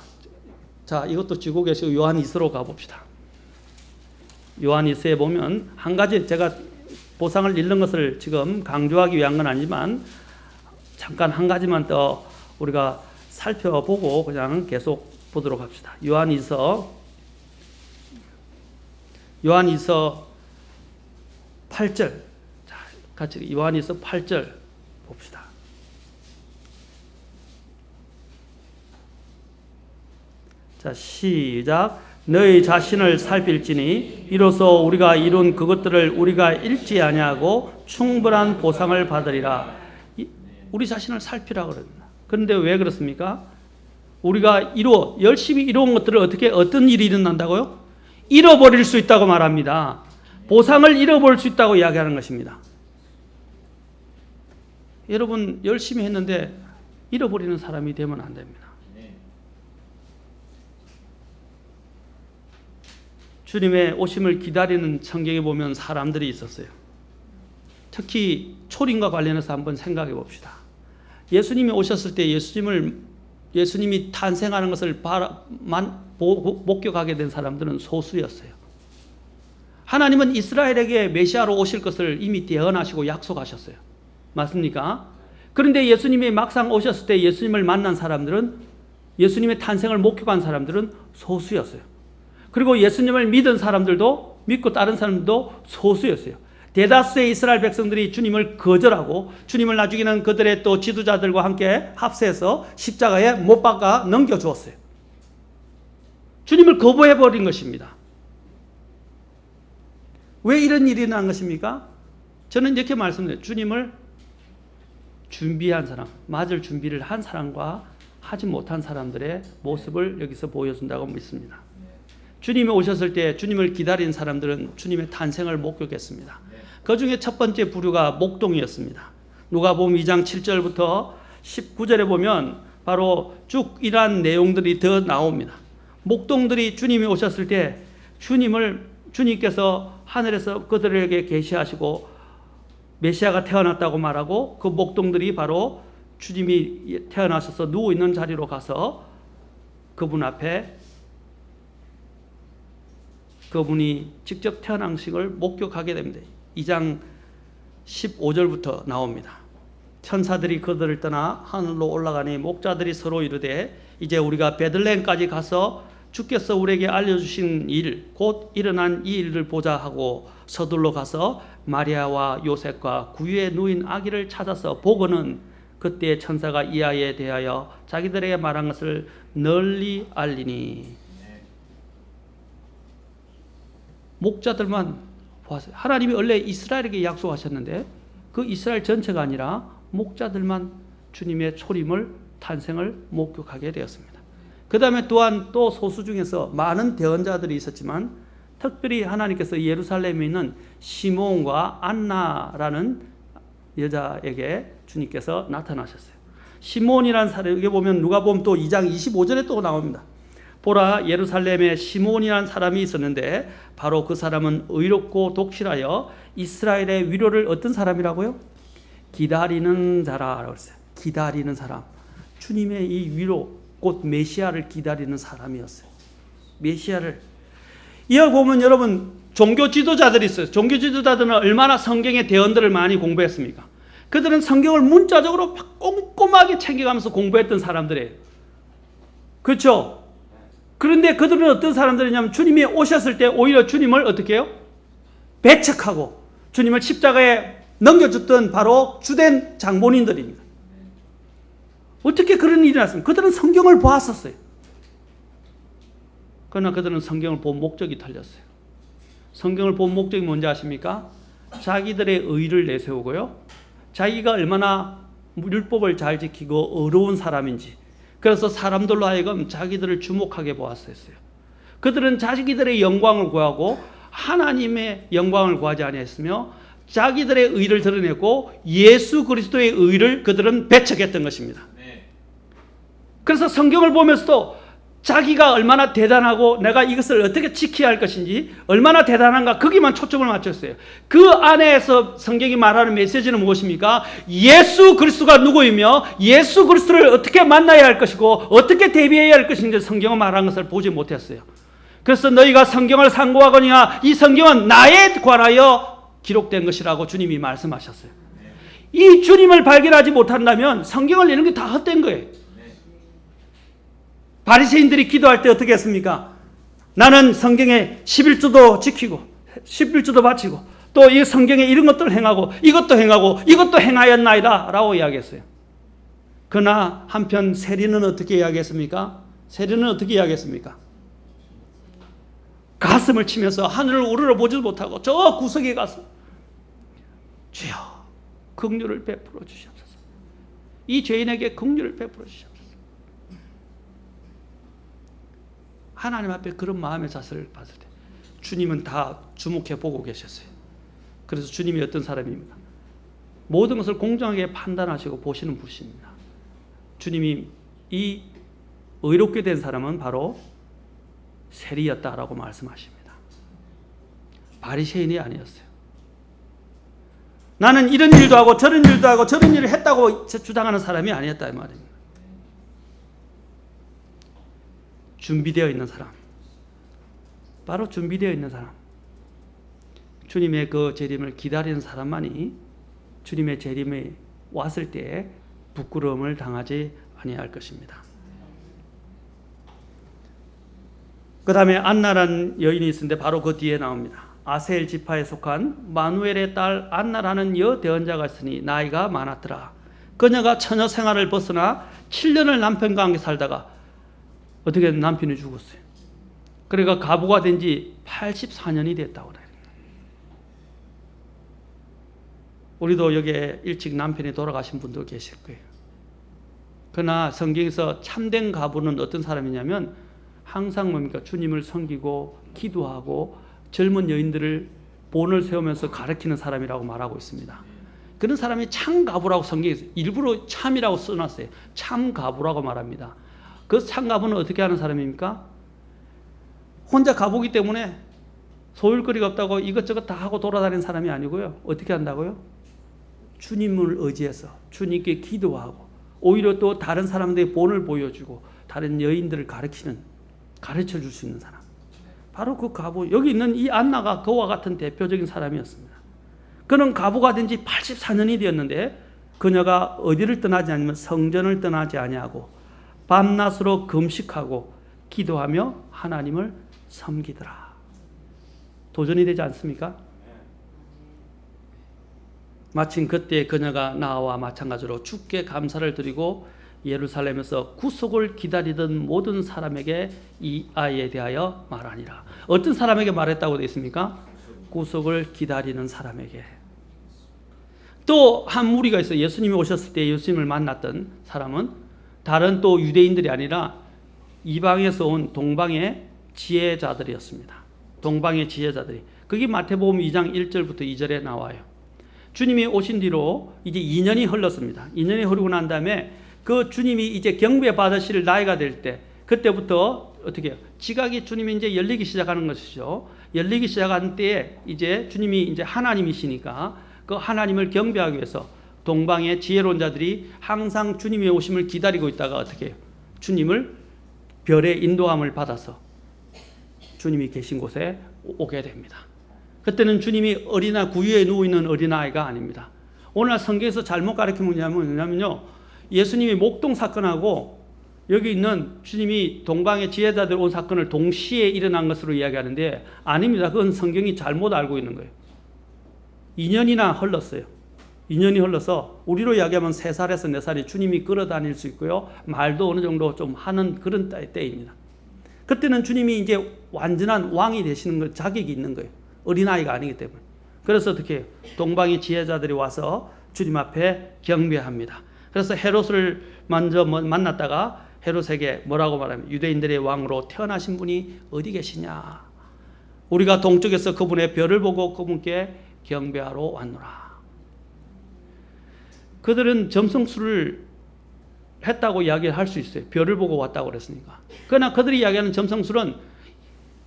자, 이것도 쥐고 계시고 요한이서로 가봅시다. 요한이서에 보면 한 가지, 제가 보상을 잃는 것을 지금 강조하기 위한 건 아니지만 잠깐 한 가지만 더 우리가 살펴보고 그냥 계속 보도록 합시다. 요한이서 8절. 자, 같이 요한이서 8절 봅시다. 자, 시작. 너희 자신을 살필지니 이로써 우리가 이룬 그것들을 우리가 잃지 아니하고 충분한 보상을 받으리라. 우리 자신을 살피라 그럽니다. 그런데 왜 그렇습니까? 우리가 열심히 이루은 것들을 어떤 일이 일어난다고요? 잃어버릴 수 있다고 말합니다. 보상을 잃어버릴 수 있다고 이야기하는 것입니다. 여러분, 열심히 했는데 잃어버리는 사람이 되면 안 됩니다. 주님의 오심을 기다리는 성경에 보면 사람들이 있었어요. 특히 초림과 관련해서 한번 생각해 봅시다. 예수님이 오셨을 때 예수님이 탄생하는 것을 목격하게 된 사람들은 소수였어요. 하나님은 이스라엘에게 메시아로 오실 것을 이미 예언하시고 약속하셨어요. 맞습니까? 그런데 예수님이 막상 오셨을 때 예수님을 만난 사람들은, 예수님의 탄생을 목격한 사람들은 소수였어요. 그리고 예수님을 믿은 사람들도, 믿고 따른 사람들도 소수였어요. 대다수의 이스라엘 백성들이 주님을 거절하고 주님을 나중에는 그들의 또 지도자들과 함께 합세해서 십자가에 못 박아 넘겨주었어요. 주님을 거부해버린 것입니다. 왜 이런 일이 일어난 것입니까? 저는 이렇게 말씀드려요. 주님을 준비한 사람, 맞을 준비를 한 사람과 하지 못한 사람들의 모습을 여기서 보여준다고 믿습니다. 주님이 오셨을 때 주님을 기다린 사람들은 주님의 탄생을 목격했습니다. 그 중에 첫 번째 부류가 목동이었습니다. 누가복음 2장 7절부터 19절에 보면 바로 쭉 이러한 내용들이 더 나옵니다. 목동들이 주님이 오셨을 때 주님께서 하늘에서 그들에게 계시하시고 메시아가 태어났다고 말하고, 그 목동들이 바로 주님이 태어나셔서 누워 있는 자리로 가서 그분 앞에 그분이 직접 태어난 것을 목격하게 됩니다. 2장 15절부터 나옵니다. 천사들이 그들을 떠나 하늘로 올라가니 목자들이 서로 이르되 이제 우리가 베들레헴까지 가서 주께서 우리에게 알려주신 일, 곧 일어난 이 일을 보자 하고 서둘러 가서 마리아와 요셉과 구유에 누인 아기를 찾아서 보고는 그때 천사가 이 아이에 대하여 자기들에게 말한 것을 널리 알리니. 목자들만 보았어요. 하나님이 원래 이스라엘에게 약속하셨는데 그 이스라엘 전체가 아니라 목자들만 주님의 초림을 탄생을 목격하게 되었습니다. 그 다음에 또한 또 소수 중에서 많은 대언자들이 있었지만 특별히 하나님께서 예루살렘에 있는 시므온과 안나라는 여자에게 주님께서 나타나셨어요. 시므온이라는 사람, 여기 보면 누가복음 또 2장 25절에 또 나옵니다. 보라, 예루살렘에 시므온이라는 사람이 있었는데 바로 그 사람은 의롭고 독실하여 이스라엘의 위로를 어떤 사람이라고요? 기다리는 자라고 했어요. 기다리는 사람. 주님의 이 위로, 곧 메시아를 기다리는 사람이었어요. 메시아를. 이어 보면 여러분 종교 지도자들이 있어요. 종교 지도자들은 얼마나 성경의 대언들을 많이 공부했습니까? 그들은 성경을 문자적으로 꼼꼼하게 챙겨가면서 공부했던 사람들이에요. 그렇죠? 그런데 그들은 어떤 사람들이냐면 주님이 오셨을 때 오히려 주님을 어떻게 해요? 배척하고 주님을 십자가에 넘겨줬던 바로 주된 장본인들입니다. 어떻게 그런 일이 났습니까? 그들은 성경을 보았었어요. 그러나 그들은 성경을 본 목적이 틀렸어요. 성경을 본 목적이 뭔지 아십니까? 자기들의 의를 내세우고요. 자기가 얼마나 율법을 잘 지키고 의로운 사람인지, 그래서 사람들로 하여금 자기들을 주목하게 보았어요. 그들은 자기들의 영광을 구하고 하나님의 영광을 구하지 아니했으며 자기들의 의를 드러내고 예수 그리스도의 의를 그들은 배척했던 것입니다. 그래서 성경을 보면서도 자기가 얼마나 대단하고 내가 이것을 어떻게 지켜야 할 것인지 얼마나 대단한가 거기만 초점을 맞췄어요. 그 안에서 성경이 말하는 메시지는 무엇입니까? 예수 그리스도가 누구이며 예수 그리스도를 어떻게 만나야 할 것이고 어떻게 대비해야 할 것인지 성경은 말한 것을 보지 못했어요. 그래서 너희가 성경을 상고하거니와 이 성경은 나에 관하여 기록된 것이라고 주님이 말씀하셨어요. 이 주님을 발견하지 못한다면 성경을 읽는 게 다 헛된 거예요. 바리새인들이 기도할 때 어떻게 했습니까? 나는 성경에 11조도 지키고 11조도 바치고 또 이 성경에 이런 것들을 행하고 이것도 행하고 이것도 행하였나이다 라고 이야기했어요. 그러나 한편 세리는 어떻게 이야기했습니까? 세리는 어떻게 이야기했습니까? 가슴을 치면서 하늘을 우러러 보지도 못하고 저 구석에 가서 주여 긍휼을 베풀어 주시옵소서. 이 죄인에게 긍휼을 베풀어 주시옵소서. 하나님 앞에 그런 마음의 자세를 봤을 때 주님은 다 주목해 보고 계셨어요. 그래서 주님이 어떤 사람입니까? 모든 것을 공정하게 판단하시고 보시는 분이십니다. 주님이 이 의롭게 된 사람은 바로 세리였다라고 말씀하십니다. 바리새인이 아니었어요. 나는 이런 일도 하고 저런 일도 하고 저런 일을 했다고 주장하는 사람이 아니었다 이 말입니다. 준비되어 있는 사람, 바로 준비되어 있는 사람, 주님의 그 재림을 기다리는 사람만이 주님의 재림에 왔을 때 부끄러움을 당하지 아니할 것입니다. 그 다음에 안나라는 여인이 있는데 바로 그 뒤에 나옵니다. 아셀 지파에 속한 마누엘의 딸 안나라는 여대언자가 있으니 나이가 많았더라. 그녀가 처녀 생활을 벗어나 7년을 남편과 함께 살다가 어떻게 남편이 죽었어요. 그러니까 가부가 된 지 84년이 됐다고 그래요. 우리도 여기에 일찍 남편이 돌아가신 분도 계실 거예요. 그러나 성경에서 참된 가부는 어떤 사람이냐면 항상 뭡니까? 주님을 섬기고 기도하고 젊은 여인들을 본을 세우면서 가르치는 사람이라고 말하고 있습니다. 그런 사람이 참 가부라고 성경에서 일부러 참이라고 써놨어요. 참 가부라고 말합니다. 그 참가부는 어떻게 하는 사람입니까? 혼자 가보기 때문에 소일거리가 없다고 이것저것 다 하고 돌아다니는 사람이 아니고요. 어떻게 한다고요? 주님을 의지해서 주님께 기도하고 오히려 또 다른 사람들의 본을 보여주고 다른 여인들을 가르쳐 줄 수 있는 사람. 바로 그 가부, 여기 있는 이 안나가 그와 같은 대표적인 사람이었습니다. 그는 가부가 된 지 84년이 되었는데 그녀가 어디를 떠나지 않으면 성전을 떠나지 아니하고 밤낮으로 금식하고 기도하며 하나님을 섬기더라. 도전이 되지 않습니까? 마침 그때 그녀가 나와 마찬가지로 주께 감사를 드리고 예루살렘에서 구속을 기다리던 모든 사람에게 이 아이에 대하여 말하니라. 어떤 사람에게 말했다고 되어 있습니까? 구속을 기다리는 사람에게. 또 한 무리가 있어요. 예수님이 오셨을 때 예수님을 만났던 사람은 다른 또 유대인들이 아니라 이방에서 온 동방의 지혜자들이었습니다. 동방의 지혜자들이. 그게 마태복음 2장 1절부터 2절에 나와요. 주님이 오신 뒤로 이제 2년이 흘렀습니다. 2년이 흐르고 난 다음에 그 주님이 이제 경배 받으실 나이가 될 때, 그때부터 어떻게 해요? 지각이 주님이 이제 열리기 시작하는 것이죠. 열리기 시작한 때에 이제 주님이 이제 하나님이시니까 그 하나님을 경배하기 위해서 동방의 지혜로운 자들이 항상 주님의 오심을 기다리고 있다가 어떻게 해요? 주님을 별의 인도함을 받아서 주님이 계신 곳에 오게 됩니다. 그때는 주님이 어린아 구유에 누워있는 어린아이가 아닙니다. 오늘 성경에서 잘못 가르치면 뭐냐면요, 예수님이 목동 사건하고 여기 있는 주님이 동방의 지혜자들 온 사건을 동시에 일어난 것으로 이야기하는데 아닙니다. 그건 성경이 잘못 알고 있는 거예요. 2년이나 흘렀어요. 2년이 흘러서 우리로 이야기하면 3살에서 4살이 주님이 끌어다닐 수 있고요, 말도 어느 정도 좀 하는 그런 때입니다. 그때는 주님이 이제 완전한 왕이 되시는 걸 자격이 있는 거예요. 어린아이가 아니기 때문에. 그래서 어떻게 해요? 동방의 지혜자들이 와서 주님 앞에 경배합니다. 그래서 헤롯을 먼저 만났다가 헤롯에게 뭐라고 말하면 유대인들의 왕으로 태어나신 분이 어디 계시냐? 우리가 동쪽에서 그분의 별을 보고 그분께 경배하러 왔노라. 그들은 점성술을 했다고 이야기를 할 수 있어요. 별을 보고 왔다고 그랬으니까. 그러나 그들이 이야기하는 점성술은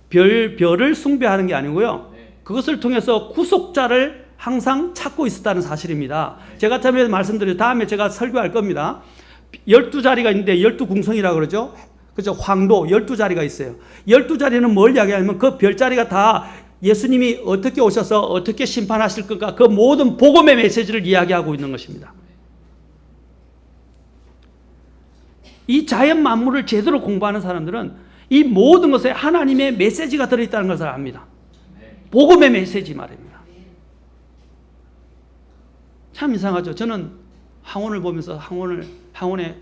별을 숭배하는 게 아니고요, 그것을 통해서 구속자를 항상 찾고 있었다는 사실입니다. 제가 처음에 말씀드린 다음에 제가 설교할 겁니다. 12자리가 있는데 12궁성이라고 그러죠. 그죠? 황도 12자리가 있어요. 12자리는 뭘 이야기하냐면 그 별자리가 다 예수님이 어떻게 오셔서 어떻게 심판하실 건가, 그 모든 복음의 메시지를 이야기하고 있는 것입니다. 이 자연 만물을 제대로 공부하는 사람들은 이 모든 것에 하나님의 메시지가 들어있다는 것을 압니다. 복음의 메시지 말입니다. 참 이상하죠. 저는 항원을 보면서 항원에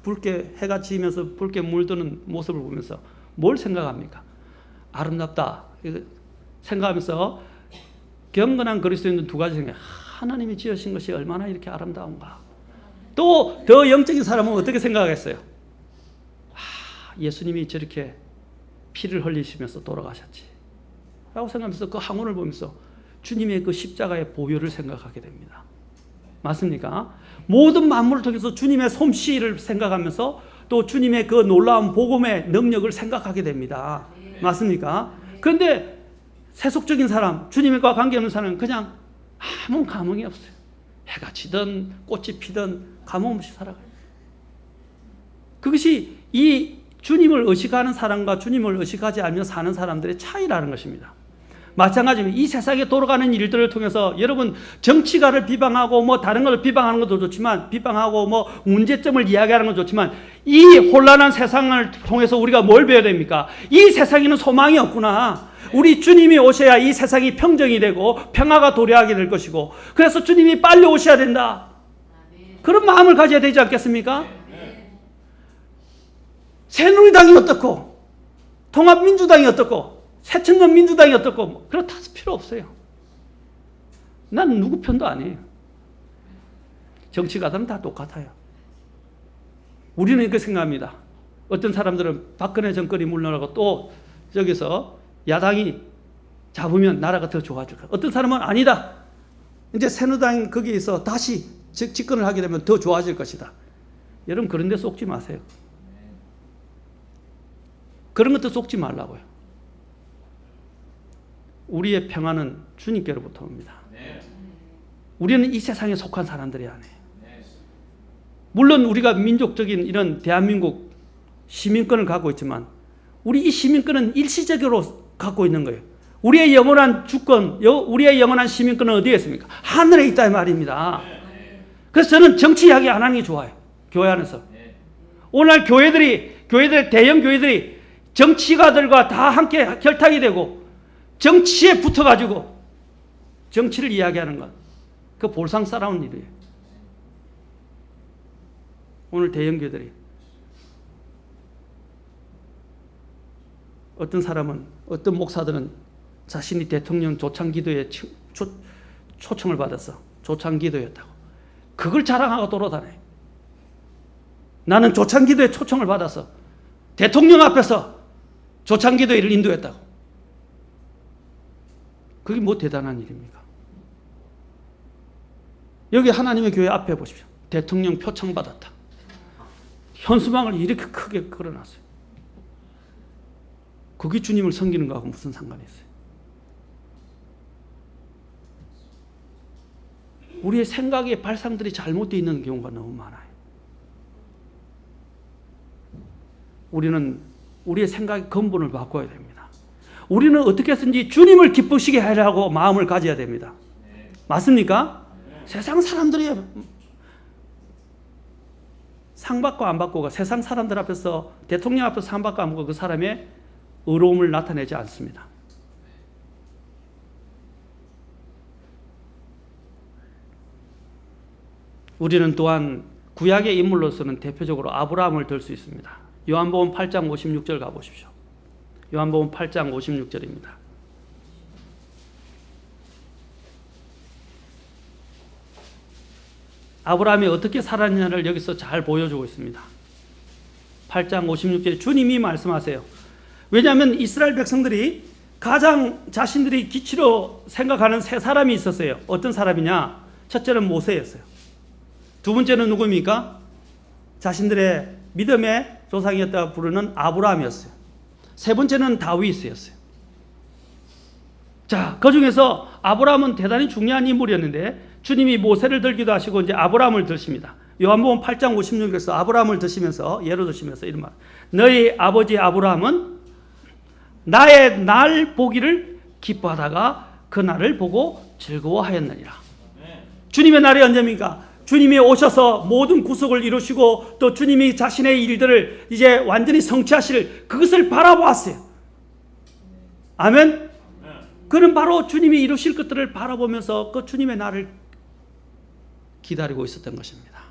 붉게 해가 지면서 붉게 물드는 모습을 보면서 뭘 생각합니까? 아름답다 생각하면서 경건한 그리스도인은 두 가지 생각. 하나님이 지으신 것이 얼마나 이렇게 아름다운가. 또 더 영적인 사람은 어떻게 생각하겠어요? 예수님이 저렇게 피를 흘리시면서 돌아가셨지 라고 생각하면서 그 항원을 보면서 주님의 그 십자가의 보혈을 생각하게 됩니다. 맞습니까? 모든 만물을 통해서 주님의 솜씨를 생각하면서 또 주님의 그 놀라운 복음의 능력을 생각하게 됩니다. 맞습니까? 그런데 세속적인 사람, 주님과 관계없는 사람은 그냥 아무 감흥이 없어요. 해가 지든 꽃이 피든 감흥 없이 살아가요. 그것이 이 주님을 의식하는 사람과 주님을 의식하지 않으며 사는 사람들의 차이라는 것입니다. 마찬가지입니다. 이 세상에 돌아가는 일들을 통해서 여러분 정치가를 비방하고 뭐 다른 걸 비방하는 것도 좋지만, 비방하고 뭐 문제점을 이야기하는 것도 좋지만, 이 혼란한 세상을 통해서 우리가 뭘 배워야 됩니까? 이 세상에는 소망이 없구나. 우리 주님이 오셔야 이 세상이 평정이 되고 평화가 도래하게 될 것이고, 그래서 주님이 빨리 오셔야 된다. 그런 마음을 가져야 되지 않겠습니까? 새누리당이 어떻고 통합민주당이 어떻고 새천년민주당이 어떻고 그렇다 할 필요 없어요. 난 누구 편도 아니에요. 정치가들은 다 똑같아요. 우리는 이렇게 생각합니다. 어떤 사람들은 박근혜 정권이 물러나고 또 저기서 야당이 잡으면 나라가 더 좋아질 거야. 어떤 사람은 아니다. 이제 새누리당 거기에서 다시 집권을 하게 되면 더 좋아질 것이다. 여러분 그런 데 속지 마세요. 그런 것도 속지 말라고요. 우리의 평화는 주님께로부터 옵니다. 우리는 이 세상에 속한 사람들이 아니에요. 물론 우리가 민족적인 이런 대한민국 시민권을 갖고 있지만 우리 이 시민권은 일시적으로 갖고 있는 거예요. 우리의 영원한 주권, 우리의 영원한 시민권은 어디에 있습니까? 하늘에 있다 이 말입니다. 그래서 저는 정치 이야기 안 하는 게 좋아요. 교회 안에서. 오늘 대형 교회들이 정치가들과 다 함께 결탁이 되고 정치에 붙어가지고 정치를 이야기하는 것. 그 볼상사나운 일이에요. 오늘 대형교들이 어떤 사람은, 어떤 목사들은 자신이 대통령 조창기도에 초청을 받았어. 조창기도였다고. 그걸 자랑하고 돌아다녀요. 나는 조창기도에 초청을 받았어. 대통령 앞에서 조창기도회를 인도했다고. 그게 뭐 대단한 일입니까? 여기 하나님의 교회 앞에 보십시오. 대통령 표창 받았다. 현수막을 이렇게 크게 걸어놨어요. 그게 주님을 섬기는 거하고 무슨 상관이 있어요? 우리의 생각의 발상들이 잘못되어 있는 경우가 너무 많아요. 우리는 우리의 생각의 근본을 바꿔야 됩니다. 우리는 어떻게 해서든지 주님을 기쁘시게 하려고 마음을 가져야 됩니다. 맞습니까? 세상 사람들이 상 받고 안 받고가 세상 사람들 앞에서, 대통령 앞에서 상 받고 안 받고 그 사람의 의로움을 나타내지 않습니다. 우리는 또한 구약의 인물로서는 대표적으로 아브라함을 들 수 있습니다. 요한복음 8장 56절 가보십시오. 요한복음 8장 56절입니다. 아브라함이 어떻게 살았냐를 여기서 잘 보여주고 있습니다. 8장 56절에 주님이 말씀하세요. 왜냐하면 이스라엘 백성들이 가장 자신들이 기치로 생각하는 세 사람이 있었어요. 어떤 사람이냐? 첫째는 모세였어요. 두 번째는 누구입니까? 자신들의 믿음의 조상이었다고 부르는 아브라함이었어요. 세 번째는 다윗이었어요. 자, 그 중에서 아브라함은 대단히 중요한 인물이었는데 주님이 모세를 들기도 하시고 이제 아브라함을 드십니다. 요한복음 8장 56절에서 아브라함을 드시면서 예로 드시면서 이런 말. 너희 아버지 아브라함은 나의 날 보기를 기뻐하다가 그 날을 보고 즐거워하였느니라. 주님의 날이 언제입니까? 주님이 오셔서 모든 구속을 이루시고 또 주님이 자신의 일들을 이제 완전히 성취하실 그것을 바라보았어요. 아멘? 그는 바로 주님이 이루실 것들을 바라보면서 그 주님의 날을 기다리고 있었던 것입니다.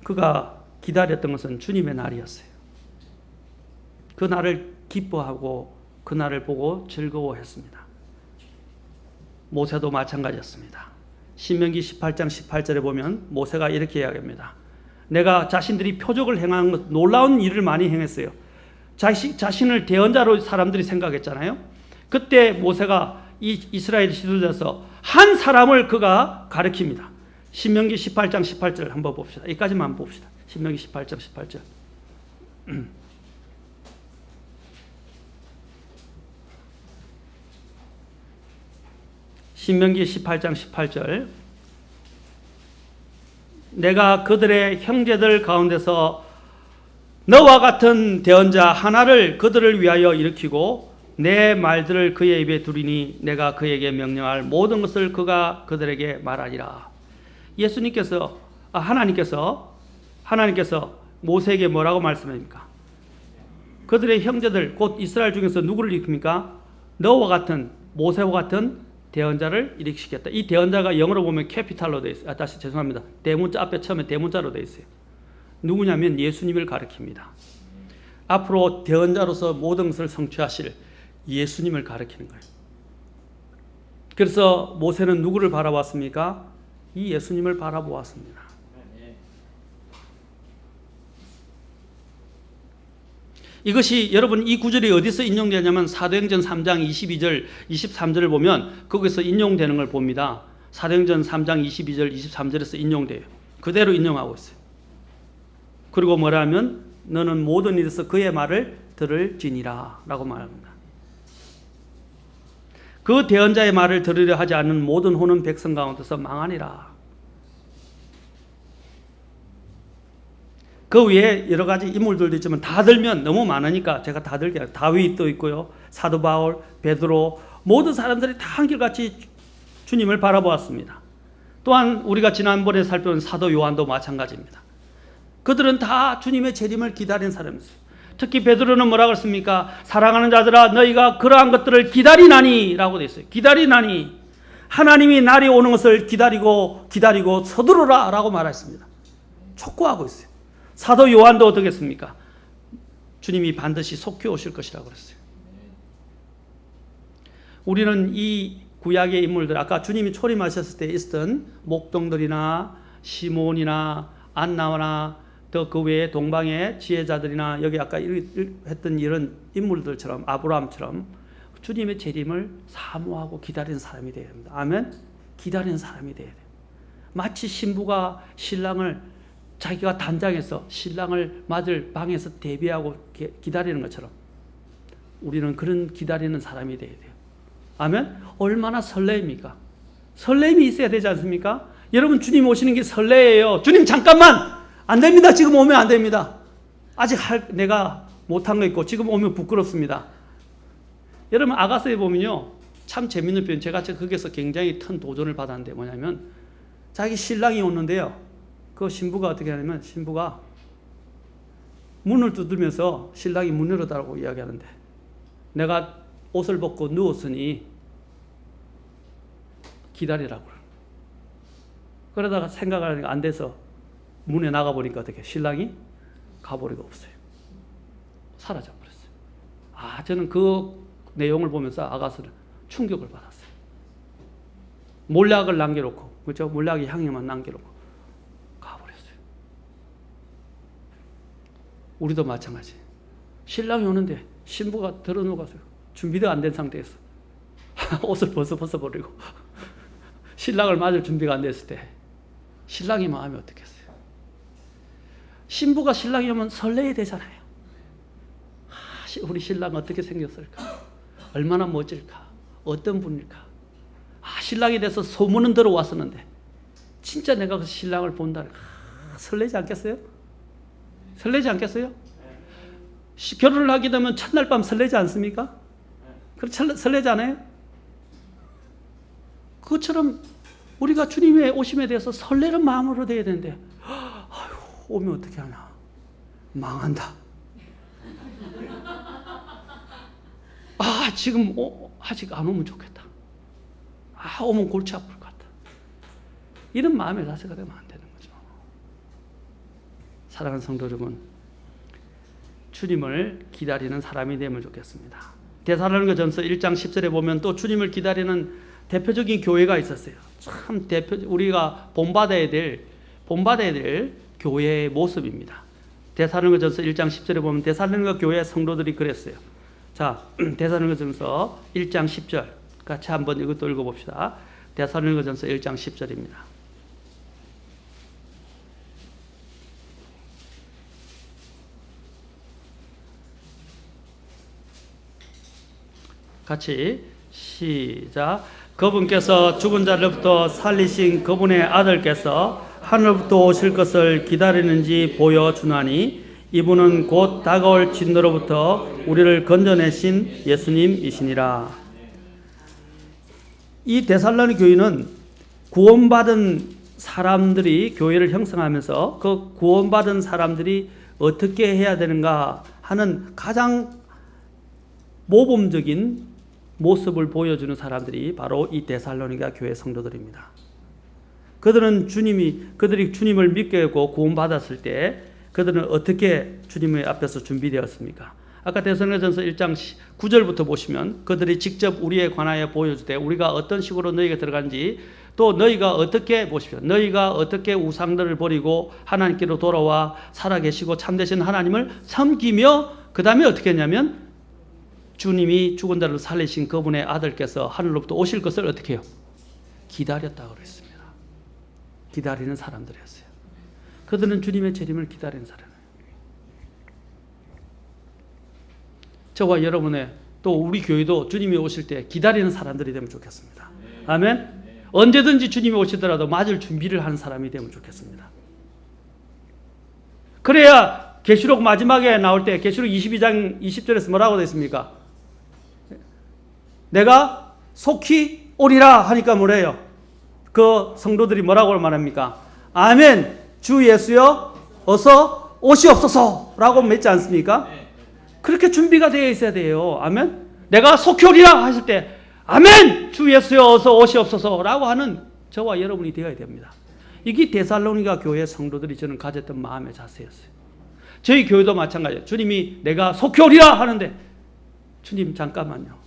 그가 기다렸던 것은 주님의 날이었어요. 그 날을 기뻐하고 그 날을 보고 즐거워했습니다. 모세도 마찬가지였습니다. 신명기 18장 18절에 보면 모세가 이렇게 이야기합니다. 내가 자신들이 표적을 행한 것, 놀라운 일을 많이 행했어요. 자신을 대언자로 사람들이 생각했잖아요. 그때 모세가 이스라엘 지도자에서 한 사람을 그가 가르칩니다. 신명기 18장 18절 한번 봅시다. 여기까지만 봅시다. 신명기 18장 18절. 신명기 18장 18절. 내가 그들의 형제들 가운데서 너와 같은 대언자 하나를 그들을 위하여 일으키고 내 말들을 그의 입에 두리니 내가 그에게 명령할 모든 것을 그가 그들에게 말하리라. 하나님께서 모세에게 뭐라고 말씀합니까? 그들의 형제들 곧 이스라엘 중에서 누구를 일으킵니까? 너와 같은, 모세와 같은 대언자를 일으키시겠다. 이 대언자가 영어로 보면 캐피탈로 되어 있어요. 죄송합니다. 대문자 앞에 처음에 대문자로 되어 있어요. 누구냐면 예수님을 가리킵니다. 앞으로 대언자로서 모든 것을 성취하실 예수님을 가리키는 거예요. 그래서 모세는 누구를 바라보았습니까? 이 예수님을 바라보았습니다. 이것이 여러분 이 구절이 어디서 인용되냐면 사도행전 3장 22절 23절을 보면 거기서 인용되는 걸 봅니다. 사도행전 3장 22절 23절에서 인용돼요. 그대로 인용하고 있어요. 그리고 뭐라면 너는 모든 일에서 그의 말을 들을지니라 라고 말합니다. 그 대언자의 말을 들으려 하지 않는 모든 호는 백성 가운데서 망하니라. 그 위에 여러 가지 인물들도 있지만 다 들면 너무 많으니까 제가 다 들게 해요. 다윗도 있고요. 사도 바울, 베드로 모든 사람들이 다 한결같이 주님을 바라보았습니다. 또한 우리가 지난번에 살펴본 사도 요한도 마찬가지입니다. 그들은 다 주님의 재림을 기다린 사람이었어요. 특히 베드로는 뭐라고 했습니까? 사랑하는 자들아 너희가 그러한 것들을 기다리나니 라고 되어 있어요. 기다리나니 하나님이 날이 오는 것을 기다리고 서두르라 라고 말했습니다. 촉구하고 있어요. 사도 요한도 어떻게 했습니까? 주님이 반드시 속히 오실 것이라고 그랬어요. 우리는 이 구약의 인물들, 아까 주님이 초림하셨을 때 있었던 목동들이나 시몬이나 안나나 또 그 외에 동방의 지혜자들이나 여기 아까 했던 이런 인물들처럼 아브라함처럼 주님의 재림을 사모하고 기다리는 사람이 되어야 됩니다. 아멘? 기다리는 사람이 되어야 돼요. 마치 신부가 신랑을 자기가 단장해서 신랑을 맞을 방에서 대비하고 기다리는 것처럼 우리는 그런 기다리는 사람이 되어야 돼요. 아멘? 얼마나 설레입니까? 설렘이 있어야 되지 않습니까? 여러분 주님 오시는 게 설레예요. 주님 잠깐만! 안 됩니다. 지금 오면 안 됩니다. 아직 내가 못한 거 있고 지금 오면 부끄럽습니다. 여러분 아가서에 보면요. 참 재밌는 표현. 제가 거기서 굉장히 큰 도전을 받았는데 뭐냐면 자기 신랑이 오는데요. 그 신부가 어떻게 하냐면 신부가 문을 두들면서 신랑이 문 열어달라고 이야기하는데 내가 옷을 벗고 누웠으니 기다리라고. 그러다가 생각하니까 안 돼서 문에 나가보니까 어떻게 신랑이 가버리고 없어요. 사라져버렸어요. 저는 그 내용을 보면서 아가서는 충격을 받았어요. 몰락을 남겨놓고, 그렇죠? 몰락의 향해만 남겨놓고 가버렸어요. 우리도 마찬가지. 신랑이 오는데 신부가 들어누워서 준비도 안 된 상태에서 옷을 벗어버리고 신랑을 맞을 준비가 안 됐을 때 신랑의 마음이 어떻겠어요? 신부가 신랑이 오면 설레야 되잖아요. 우리 신랑 어떻게 생겼을까? 얼마나 멋질까? 어떤 분일까? 신랑에 대해서 소문은 들어왔었는데 진짜 내가 그 신랑을 본다. 설레지 않겠어요? 설레지 않겠어요? 결혼을 하게 되면 첫날 밤 설레지 않습니까? 그렇죠? 설레지 않아요? 그것처럼 우리가 주님의 오심에 대해서 설레는 마음으로 돼야 되는데 오면 어떻게 하나? 망한다. 지금 아직 안 오면 좋겠다. 오면 골치 아플 것 같다. 이런 마음의 자세가 되면 안 되는 거죠. 사랑하는 성도 여러분, 주님을 기다리는 사람이 되면 좋겠습니다. 데살로니가전서 1장 10절에 보면 또 주님을 기다리는 대표적인 교회가 있었어요. 참 우리가 본받아야 될 교회의 모습입니다. 데살로니가전서 1장 10절에 보면 데살로니가 교회 성도들이 그랬어요. 자, 데살로니가전서 1장 10절 같이 한번 이것도 읽어봅시다. 데살로니가전서 1장 10절입니다. 같이 시작. 그분께서 죽은 자로부터 살리신 그분의 아들께서 하늘부터 오실 것을 기다리는지 보여주나니 이분은 곧 다가올 진노로부터 우리를 건져내신 예수님이시니라. 이 데살로니가 교회는 구원받은 사람들이 교회를 형성하면서 그 구원받은 사람들이 어떻게 해야 되는가 하는 가장 모범적인 모습을 보여주는 사람들이 바로 이 데살로니가 교회 성도들입니다. 그들이 주님을 믿게 하고 구원받았을 때 그들은 어떻게 주님의 앞에서 준비되었습니까? 아까 데살로니가전서 1장 9절부터 보시면 그들이 직접 우리에 관하여 보여주되 우리가 어떤 식으로 너희가 들어간지 또 너희가 어떻게 보십시오. 너희가 어떻게 우상들을 버리고 하나님께로 돌아와 살아계시고 참되신 하나님을 섬기며 그 다음에 어떻게 했냐면 주님이 죽은 자를 살리신 그분의 아들께서 하늘로부터 오실 것을 어떻게 해요? 기다렸다고 그랬습니다. 기다리는 사람들이었어요. 그들은 주님의 재림을 기다리는 사람이에요. 저와 여러분의 또 우리 교회도 주님이 오실 때 기다리는 사람들이 되면 좋겠습니다. 아멘? 언제든지 주님이 오시더라도 맞을 준비를 하는 사람이 되면 좋겠습니다. 그래야 계시록 마지막에 나올 때 계시록 22장 20절에서 뭐라고 되어 있습니까? 내가 속히 오리라 하니까 뭐래요? 그 성도들이 뭐라고 말합니까? 아멘, 주 예수여 어서 오시옵소서 라고 맺지 않습니까? 그렇게 준비가 되어 있어야 돼요. 아멘. 내가 속히 오리라 하실 때 아멘 주 예수여 어서 오시옵소서 라고 하는 저와 여러분이 되어야 됩니다. 이게 데살로니가 교회 성도들이 저는 가졌던 마음의 자세였어요. 저희 교회도 마찬가지예요. 주님이 내가 속히 오리라 하는데 주님 잠깐만요.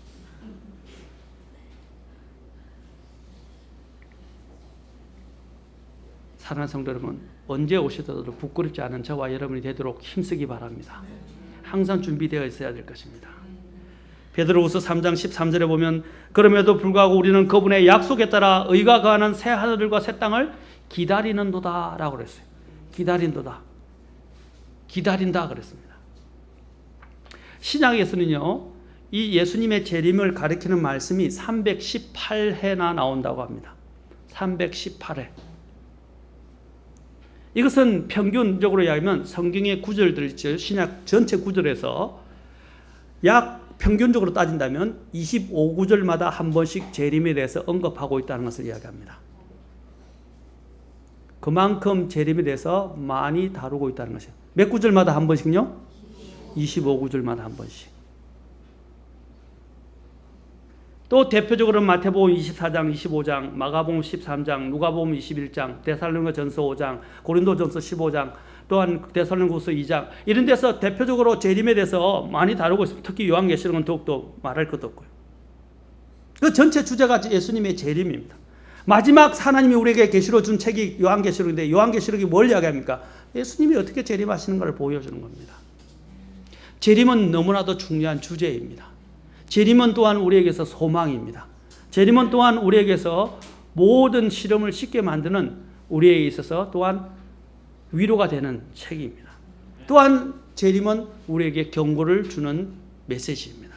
사랑하는 성도 여러분, 언제 오시더라도 부끄럽지 않은 저와 여러분이 되도록 힘쓰기 바랍니다. 항상 준비되어 있어야 될 것입니다. 베드로후서 3장 13절에 보면 그럼에도 불구하고 우리는 그분의 약속에 따라 의가 거하는 새 하늘과 새 땅을 기다리는도다 라고 그랬어요. 기다린도다. 기다린다 그랬습니다. 신약에서는요, 이 예수님의 재림을 가리키는 말씀이 318회나 나온다고 합니다. 318회. 이것은 평균적으로 이야기하면 성경의 구절들 있죠. 신약 전체 구절에서 약 평균적으로 따진다면 25구절마다 한 번씩 재림에 대해서 언급하고 있다는 것을 이야기합니다. 그만큼 재림에 대해서 많이 다루고 있다는 것이에요. 몇 구절마다 한 번씩요? 25구절마다 한 번씩. 또 대표적으로 마태복음 24장, 25장, 마가복음 13장, 누가복음 21장, 데살로니가전서 5장, 고린도전서 15장, 또한 데살로니가후서 2장 이런 데서 대표적으로 재림에 대해서 많이 다루고 있습니다. 특히 요한계시록은 더욱더 말할 것도 없고요. 그 전체 주제가 예수님의 재림입니다. 마지막 하나님이 우리에게 계시로 준 책이 요한계시록인데 요한계시록이 뭘 이야기합니까? 예수님이 어떻게 재림하시는 걸 보여주는 겁니다. 재림은 너무나도 중요한 주제입니다. 재림은 또한 우리에게서 소망입니다. 재림은 또한 우리에게서 모든 시름을 쉽게 만드는 우리에게 있어서 또한 위로가 되는 책입니다. 또한 재림은 우리에게 경고를 주는 메시지입니다.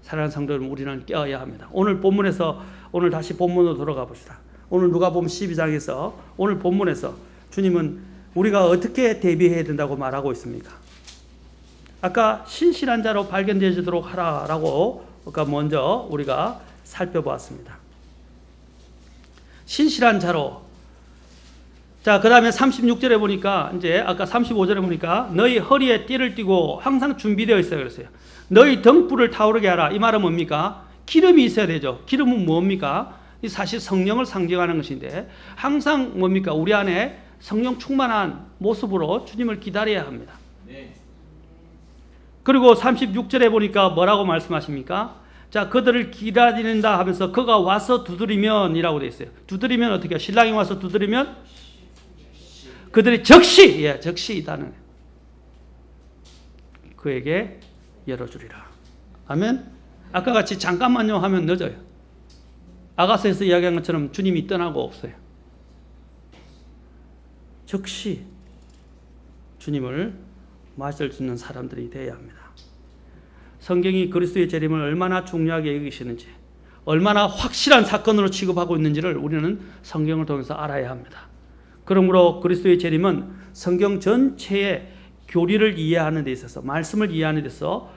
사랑하는 성도 여러분, 우리는 깨어야 합니다. 오늘 본문에서 오늘 다시 본문으로 돌아가 봅시다. 오늘 누가복음 12장에서 오늘 본문에서 주님은 우리가 어떻게 대비해야 된다고 말하고 있습니까? 아까 신실한 자로 발견되도록 하라라고 먼저 우리가 살펴보았습니다. 신실한 자로. 자, 그 다음에 36절에 보니까 이제 아까 35절에 보니까 너희 허리에 띠를 띠고 항상 준비되어 있어야 그랬어요. 너희 등불을 타오르게 하라. 이 말은 뭡니까? 기름이 있어야 되죠. 기름은 뭡니까? 이 사실 성령을 상징하는 것인데 항상 뭡니까? 우리 안에 성령 충만한 모습으로 주님을 기다려야 합니다. 그리고 36절에 보니까 뭐라고 말씀하십니까? 자, 그들을 기다린다 하면서 그가 와서 두드리면 이라고 되어 있어요. 두드리면 어떻게 해요? 신랑이 와서 두드리면 그들이 즉시, 즉시 이다는 그에게 열어주리라. 아멘. 아까 같이 잠깐만요 하면 늦어요. 아가서에서 이야기한 것처럼 주님이 떠나고 없어요. 즉시 주님을 맞을 수 있는 사람들이 되어야 합니다. 성경이 그리스도의 재림을 얼마나 중요하게 여기시는지, 얼마나 확실한 사건으로 취급하고 있는지를 우리는 성경을 통해서 알아야 합니다. 그러므로 그리스도의 재림은 성경 전체의 교리를 이해하는 데 있어서, 말씀을 이해하는 데 있어서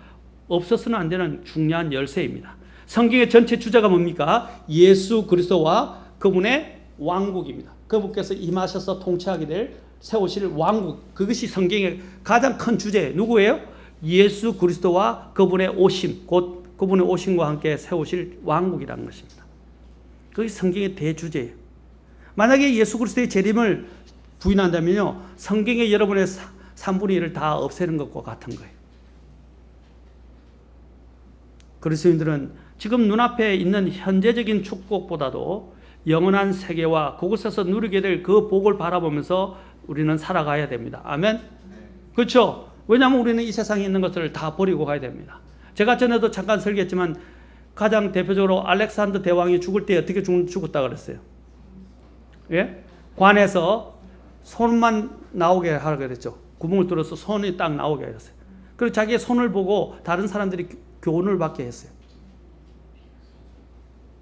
없어서는 안 되는 중요한 열쇠입니다. 성경의 전체 주제가 뭡니까? 예수 그리스도와 그분의 왕국입니다. 그분께서 임하셔서 통치하게 될 세우실 왕국, 그것이 성경의 가장 큰 주제. 누구예요? 예수 그리스도와 그분의 오심, 곧 그분의 오심과 함께 세우실 왕국이라는 것입니다. 그것이 성경의 대주제예요. 만약에 예수 그리스도의 재림을 부인한다면요, 성경의 여러분의 3분의 1을 다 없애는 것과 같은 거예요. 그리스도인들은 지금 눈앞에 있는 현재적인 축복보다도 영원한 세계와 그곳에서 누리게 될 그 복을 바라보면서 우리는 살아가야 됩니다. 아멘? 그렇죠? 왜냐하면 우리는 이 세상에 있는 것들을 다 버리고 가야 됩니다. 제가 전에도 잠깐 설계했지만 가장 대표적으로 알렉산더 대왕이 죽을 때 어떻게 죽었다 그랬어요? 예? 관에서 손만 나오게 하라고 그랬죠. 구멍을 뚫어서 손이 딱 나오게 했어요. 그리고 자기의 손을 보고 다른 사람들이 교훈을 받게 했어요.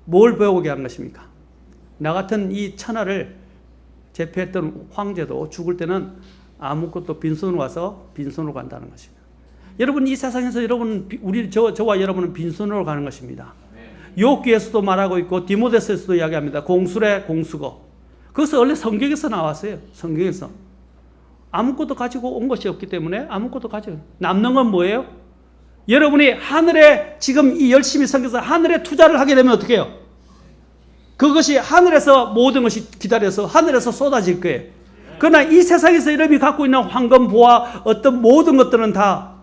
뭘 배우게 한 것입니까? 나 같은 이 천하를 제패했던 황제도 죽을 때는 아무것도 빈손으로 와서 빈손으로 간다는 것입니다. 여러분, 이 세상에서 여러분, 저와 여러분은 빈손으로 가는 것입니다. 욥기에서도 말하고 있고 디모데서에서도 이야기합니다. 공수래 공수거. 그것은 원래 성경에서 나왔어요. 성경에서. 아무것도 가지고 온 것이 없기 때문에 아무것도 가지고 남는 건 뭐예요? 여러분이 하늘에 지금 이 열심히 섬겨서 하늘에 투자를 하게 되면 어떻게 해요? 그것이 하늘에서 모든 것이 기다려서 하늘에서 쏟아질 거예요. 그러나 이 세상에서 여러분이 갖고 있는 황금, 보화, 어떤 모든 것들은 다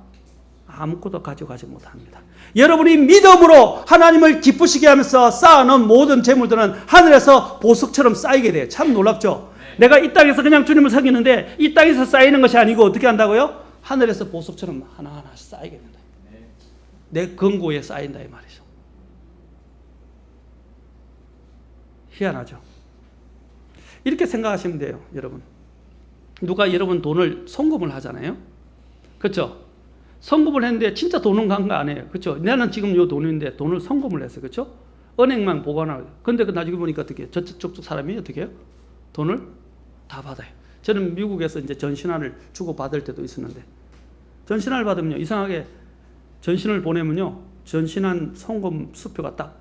아무것도 가져가지 못합니다. 여러분이 믿음으로 하나님을 기쁘시게 하면서 쌓아놓은 모든 재물들은 하늘에서 보석처럼 쌓이게 돼요. 참 놀랍죠? 내가 이 땅에서 그냥 주님을 섬기는데 이 땅에서 쌓이는 것이 아니고 어떻게 한다고요? 하늘에서 보석처럼 하나하나 쌓이게 된다. 내 금고에 쌓인다 이 말이죠. 희한하죠? 이렇게 생각하시면 돼요, 여러분. 누가 여러분 돈을 송금을 하잖아요. 그렇죠? 송금을 했는데 진짜 돈은 간 거 아니에요. 그렇죠? 나는 지금 요 돈인데 돈을 송금을 했어요. 그렇죠? 은행만 보관하고. 근데 그 나중에 보니까 어떻게 해요? 저쪽 사람이 어떻게 해요? 돈을 다 받아요. 저는 미국에서 이제 전신환을 주고 받을 때도 있었는데 전신환을 받으면요. 이상하게 전신을 보내면요. 전신환 송금 수표가 딱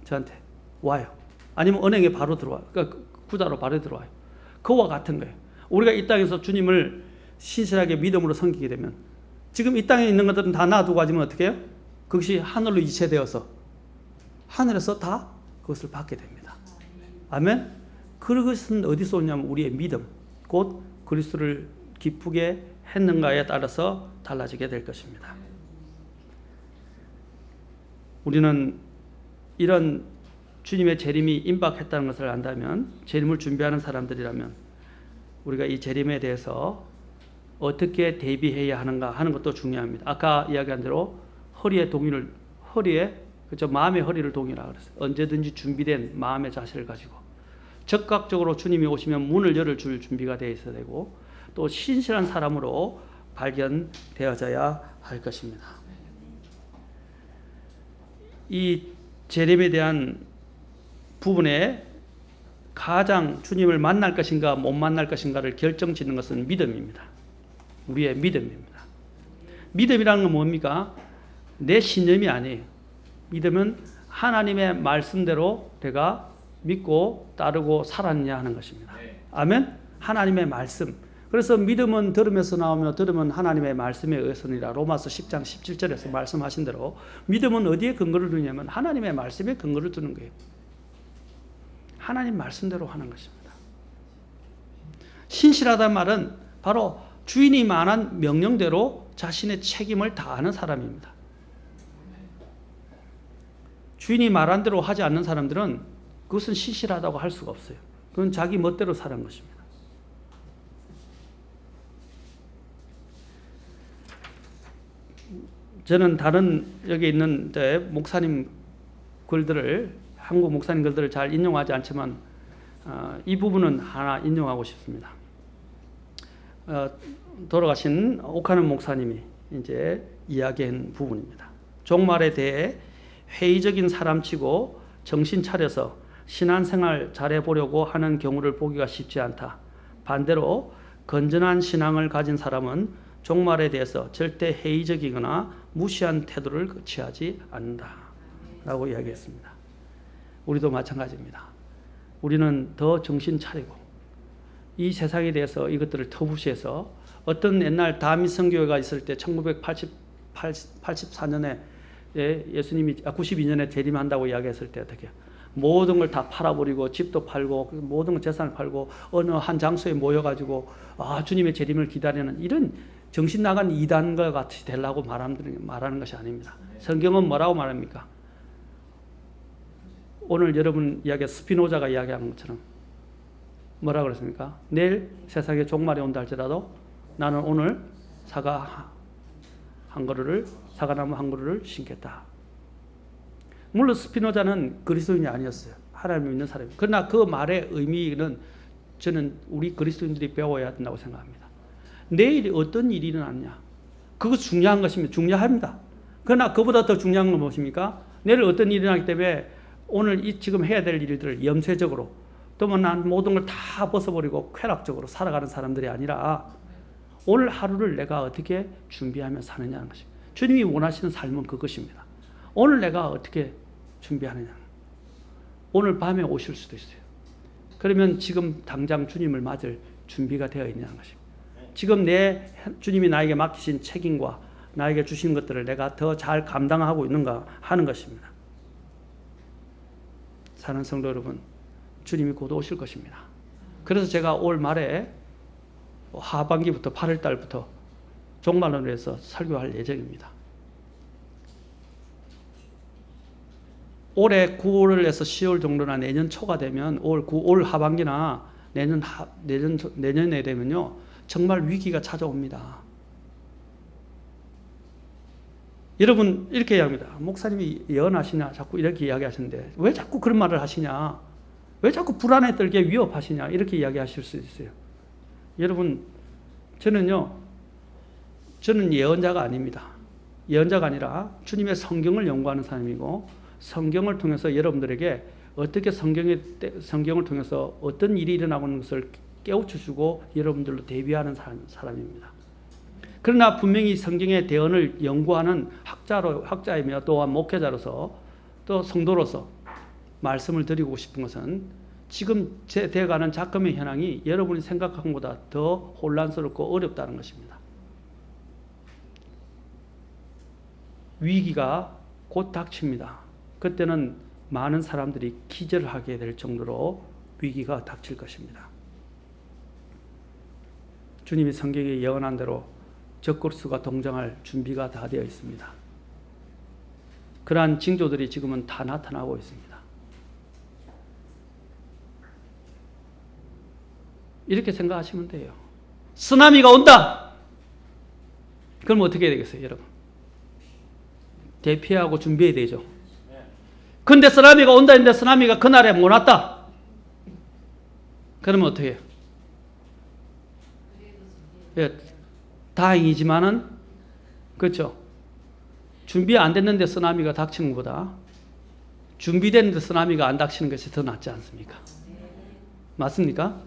저한테 와요. 아니면 은행에 바로 들어와요. 그러니까 구자로 바로 들어와요. 그와 같은 거예요. 우리가 이 땅에서 주님을 신실하게 믿음으로 섬기게 되면 지금 이 땅에 있는 것들은 다 놔두고 가지면 어떻게 해요? 그것이 하늘로 이체되어서 하늘에서 다 그것을 받게 됩니다. 아멘? 그것은 어디서 오냐면 우리의 믿음, 곧 그리스도를 기쁘게 했는가에 따라서 달라지게 될 것입니다. 우리는 이런 주님의 재림이 임박했다는 것을 안다면, 재림을 준비하는 사람들이라면 우리가 이 재림에 대해서 어떻게 대비해야 하는가 하는 것도 중요합니다. 아까 이야기한 대로 그죠? 마음의 허리를 동이라 그랬어요. 언제든지 준비된 마음의 자세를 가지고 적극적으로 주님이 오시면 문을 열어줄 준비가 되어 있어야 되고 또 신실한 사람으로 발견되어져야 할 것입니다. 이 재림에 대한 부분에 가장 주님을 만날 것인가 못 만날 것인가를 결정짓는 것은 믿음입니다. 우리의 믿음입니다. 믿음이라는 건 뭡니까? 내 신념이 아니에요. 믿음은 하나님의 말씀대로 내가 믿고 따르고 살았냐 하는 것입니다. 아멘? 하나님의 말씀. 그래서 믿음은 들으면서 나오며 들으면 하나님의 말씀에 의해서니라. 로마서 10장 17절에서 말씀하신 대로 믿음은 어디에 근거를 두냐면 하나님의 말씀에 근거를 두는 거예요. 하나님 말씀대로 하는 것입니다. 신실하다는 말은 바로 주인이 말한 명령대로 자신의 책임을 다하는 사람입니다. 주인이 말한 대로 하지 않는 사람들은 그것은 신실하다고 할 수가 없어요. 그건 자기 멋대로 사는 것입니다. 저는 다른 여기 있는 목사님 글들을 한국 목사님 글들을 잘 인용하지 않지만 이 부분은 하나 인용하고 싶습니다. 돌아가신 오카는 목사님이 이제 이야기한 부분입니다. 종말에 대해 회의적인 사람치고 정신 차려서 신앙생활 잘해보려고 하는 경우를 보기가 쉽지 않다. 반대로 건전한 신앙을 가진 사람은 종말에 대해서 절대 회의적이거나 무시한 태도를 취하지 않는다. 라고 이야기했습니다. 우리도 마찬가지입니다. 우리는 더 정신 차리고 이 세상에 대해서 이것들을 터부시해서 어떤 옛날 다윗 선교회가 있을 때 1984년에 예수님이 92년에 재림한다고 이야기했을 때 어떻게 모든 걸 다 팔아버리고 집도 팔고 모든 걸 재산을 팔고 어느 한 장소에 모여가지고 주님의 재림을 기다리는 이런 정신 나간 이단과 같이 되려고 말하는 것이 아닙니다. 성경은 뭐라고 말합니까? 오늘 여러분 이야기 스피노자가 이야기한 것처럼 뭐라고 그랬습니까? 내일 세상에 종말이 온다 할지라도 나는 오늘 사과나무 한 그루를 심겠다. 물론 스피노자는 그리스도인이 아니었어요. 하나님을 믿는 사람이에요. 그러나 그 말의 의미는 저는 우리 그리스도인들이 배워야 된다고 생각합니다. 내일 어떤 일이 일어났냐? 그거 중요한 것입니다. 중요합니다. 그러나 그보다 더 중요한 건 무엇입니까? 내일 어떤 일이 일어나기 때문에 오늘 지금 해야 될 일들을 염세적으로 또는 난 모든 걸 다 벗어버리고 쾌락적으로 살아가는 사람들이 아니라 오늘 하루를 내가 어떻게 준비하며 사느냐는 것입니다. 주님이 원하시는 삶은 그것입니다. 오늘 내가 어떻게 준비하느냐. 오늘 밤에 오실 수도 있어요. 그러면 지금 당장 주님을 맞을 준비가 되어 있냐는 것입니다. 지금 주님이 나에게 맡기신 책임과 나에게 주신 것들을 내가 더 잘 감당하고 있는가 하는 것입니다. 사랑하는 성도 여러분, 주님이 곧 오실 것입니다. 그래서 제가 올 말에 하반기부터 8월 달부터 종말론을 해서 설교할 예정입니다. 올해 9월에서 10월 정도나 내년 초가 되면 올 하반기나 내년에 되면요 정말 위기가 찾아옵니다. 여러분 이렇게 이야기합니다. 목사님이 예언하시냐 자꾸 이렇게 이야기하시는데 왜 자꾸 그런 말을 하시냐, 왜 자꾸 불안에 떨게 위협하시냐 이렇게 이야기하실 수 있어요. 여러분 저는 예언자가 아닙니다. 예언자가 아니라 주님의 성경을 연구하는 사람이고 성경을 통해서 여러분들에게 어떻게 성경을 통해서 어떤 일이 일어나고 있는 것을 깨우쳐주고 여러분들로 대비하는 사람입니다. 그러나 분명히 성경의 대언을 연구하는 학자이며 또한 목회자로서 또 성도로서 말씀을 드리고 싶은 것은 지금 되어가는 작금의 현황이 여러분이 생각한 것보다 더 혼란스럽고 어렵다는 것입니다. 위기가 곧 닥칩니다. 그때는 많은 사람들이 기절하게 될 정도로 위기가 닥칠 것입니다. 주님이 성경에 예언한 대로 적그리스도가 동정할 준비가 다 되어 있습니다. 그러한 징조들이 지금은 다 나타나고 있습니다. 이렇게 생각하시면 돼요. 쓰나미가 온다! 그럼 어떻게 해야 되겠어요, 여러분? 대피하고 준비해야 되죠. 근데 쓰나미가 온다 했는데 쓰나미가 그날에 못 왔다. 그러면 어떻게 해요? 예, 다행이지만은 그렇죠. 준비 안 됐는데 쓰나미가 닥치는 것보다 준비됐는데 쓰나미가 안 닥치는 것이 더 낫지 않습니까? 맞습니까?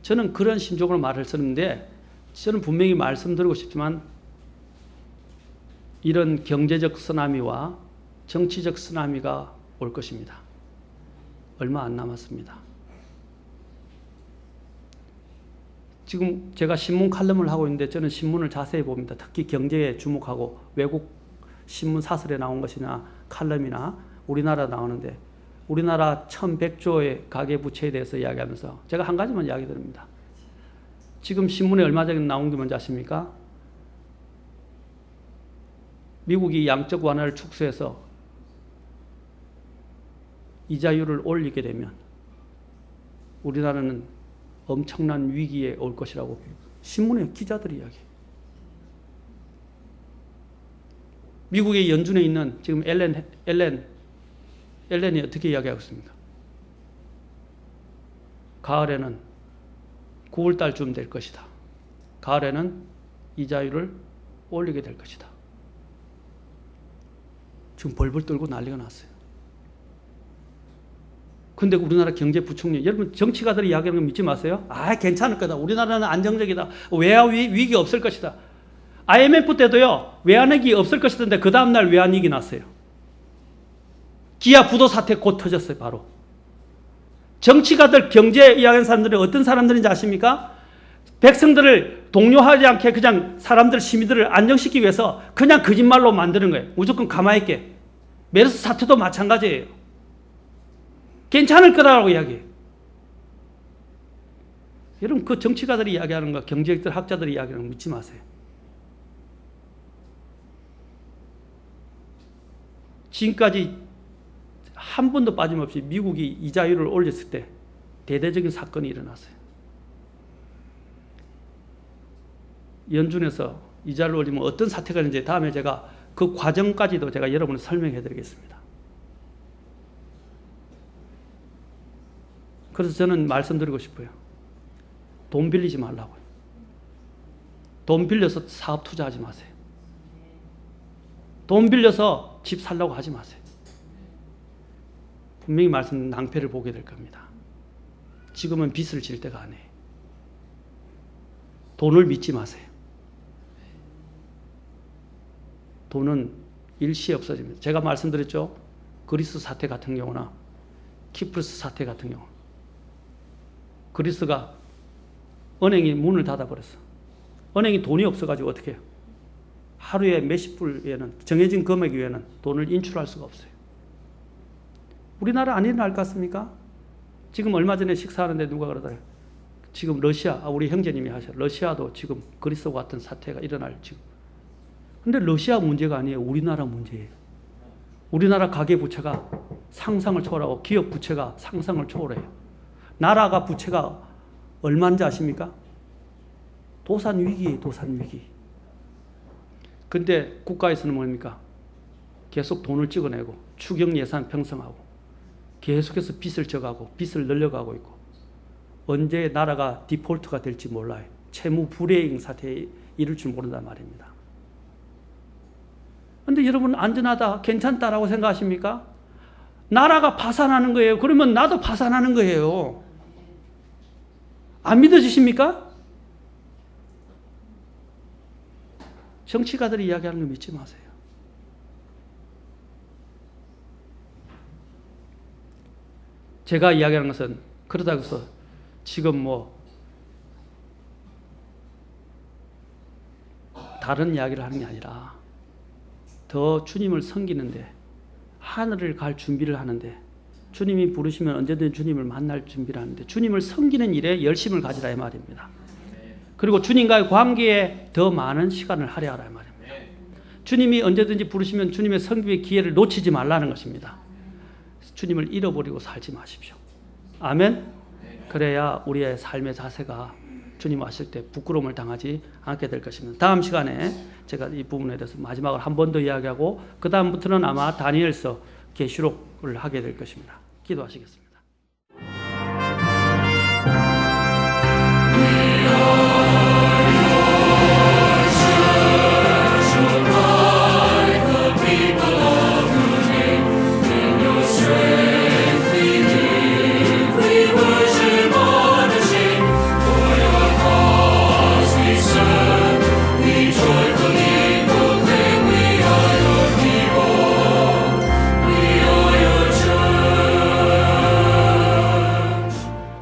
저는 그런 심정으로 말을 쓰는데 저는 분명히 말씀드리고 싶지만 이런 경제적 쓰나미와 정치적 쓰나미가 올 것입니다. 얼마 안 남았습니다. 지금 제가 신문 칼럼을 하고 있는데 저는 신문을 자세히 봅니다. 특히 경제에 주목하고 외국 신문 사설에 나온 것이나 칼럼이나 우리나라 나오는데 우리나라 1100조의 가계부채에 대해서 이야기하면서 제가 한 가지만 이야기 드립니다. 지금 신문에 얼마 전에 나온 게 뭔지 아십니까? 미국이 양적 완화를 축소해서 이자율을 올리게 되면 우리나라는 엄청난 위기에 올 것이라고 신문에 기자들이 이야기해요. 미국의 연준에 있는 지금 앨런이 어떻게 이야기하고 있습니까? 가을에는 9월달쯤 될 것이다. 가을에는 이자율을 올리게 될 것이다. 지금 벌벌 떨고 난리가 났어요. 근데 우리나라 경제부총리, 여러분 정치가들이 이야기하는 거 믿지 마세요. 괜찮을 거다. 우리나라는 안정적이다. 외환 위기 없을 것이다. IMF 때도요. 외환위기 없을 것이던데 그 다음날 외환위기 났어요. 기아 부도 사태 곧 터졌어요. 바로. 정치가들 경제 이야기하는 사람들이 어떤 사람들인지 아십니까? 백성들을 동요하지 않게 그냥 시민들을 안정시키기 위해서 그냥 거짓말로 만드는 거예요. 무조건 가만히 있게. 메르스 사태도 마찬가지예요. 괜찮을 거라고 이야기해요. 여러분 그 정치가들이 이야기하는 거, 경제학들, 학자들이 이야기하는 거 믿지 마세요. 지금까지 한 번도 빠짐없이 미국이 이자율을 올렸을 때 대대적인 사건이 일어났어요. 연준에서 이자를 올리면 어떤 사태가 있는지 다음에 제가 그 과정까지도 제가 여러분을 설명해 드리겠습니다. 그래서 저는 말씀드리고 싶어요. 돈 빌리지 말라고요. 돈 빌려서 사업 투자하지 마세요. 돈 빌려서 집 살려고 하지 마세요. 분명히 낭패를 보게 될 겁니다. 지금은 빚을 질 때가 아니에요. 돈을 믿지 마세요. 돈은 일시에 없어집니다. 제가 말씀드렸죠. 그리스 사태 같은 경우나 키프로스 사태 같은 경우 그리스가 은행이 문을 닫아버렸어. 은행이 돈이 없어가지고 어떻게 해요? 하루에 몇십 불 외에는 정해진 금액 외에는 돈을 인출할 수가 없어요. 우리나라 안 일어날 것 같습니까? 지금 얼마 전에 식사하는데 누가 그러더래요. 지금 러시아, 우리 형제님이 하셔. 러시아도 지금 그리스와 같은 사태가 일어날 지금. 근데 러시아 문제가 아니에요. 우리나라 문제예요. 우리나라 가계부채가 상상을 초월하고 기업 부채가 상상을 초월해요. 나라가 부채가 얼마인지 아십니까? 도산 위기예요. 도산 위기. 근데 국가에서는 뭡니까? 계속 돈을 찍어내고 추경 예산 편성하고 계속해서 빚을 져가고 빚을 늘려가고 있고 언제 나라가 디폴트가 될지 몰라요. 채무 불이행 사태에 이를 줄 모른단 말입니다. 그런데 여러분 안전하다, 괜찮다라고 생각하십니까? 나라가 파산하는 거예요. 그러면 나도 파산하는 거예요. 안 믿어지십니까? 정치가들이 이야기하는 거 믿지 마세요. 제가 이야기하는 것은 그러다고 해서 지금 다른 이야기를 하는 게 아니라 더 주님을 섬기는데 하늘을 갈 준비를 하는데 주님이 부르시면 언제든 주님을 만날 준비를 하는데 주님을 섬기는 일에 열심을 가지라 이 말입니다. 그리고 주님과의 관계에 더 많은 시간을 할애하라 이 말입니다. 주님이 언제든지 부르시면 주님의 섬김의 기회를 놓치지 말라는 것입니다. 주님을 잃어버리고 살지 마십시오. 아멘. 그래야 우리의 삶의 자세가 주님 왔을 때 부끄러움을 당하지 않게 될 것입니다. 다음 시간에 제가 이 부분에 대해서 마지막으로 한 번 더 이야기하고 그 다음부터는 아마 다니엘서 계시록을 하게 될 것입니다. 기도하시겠습니다.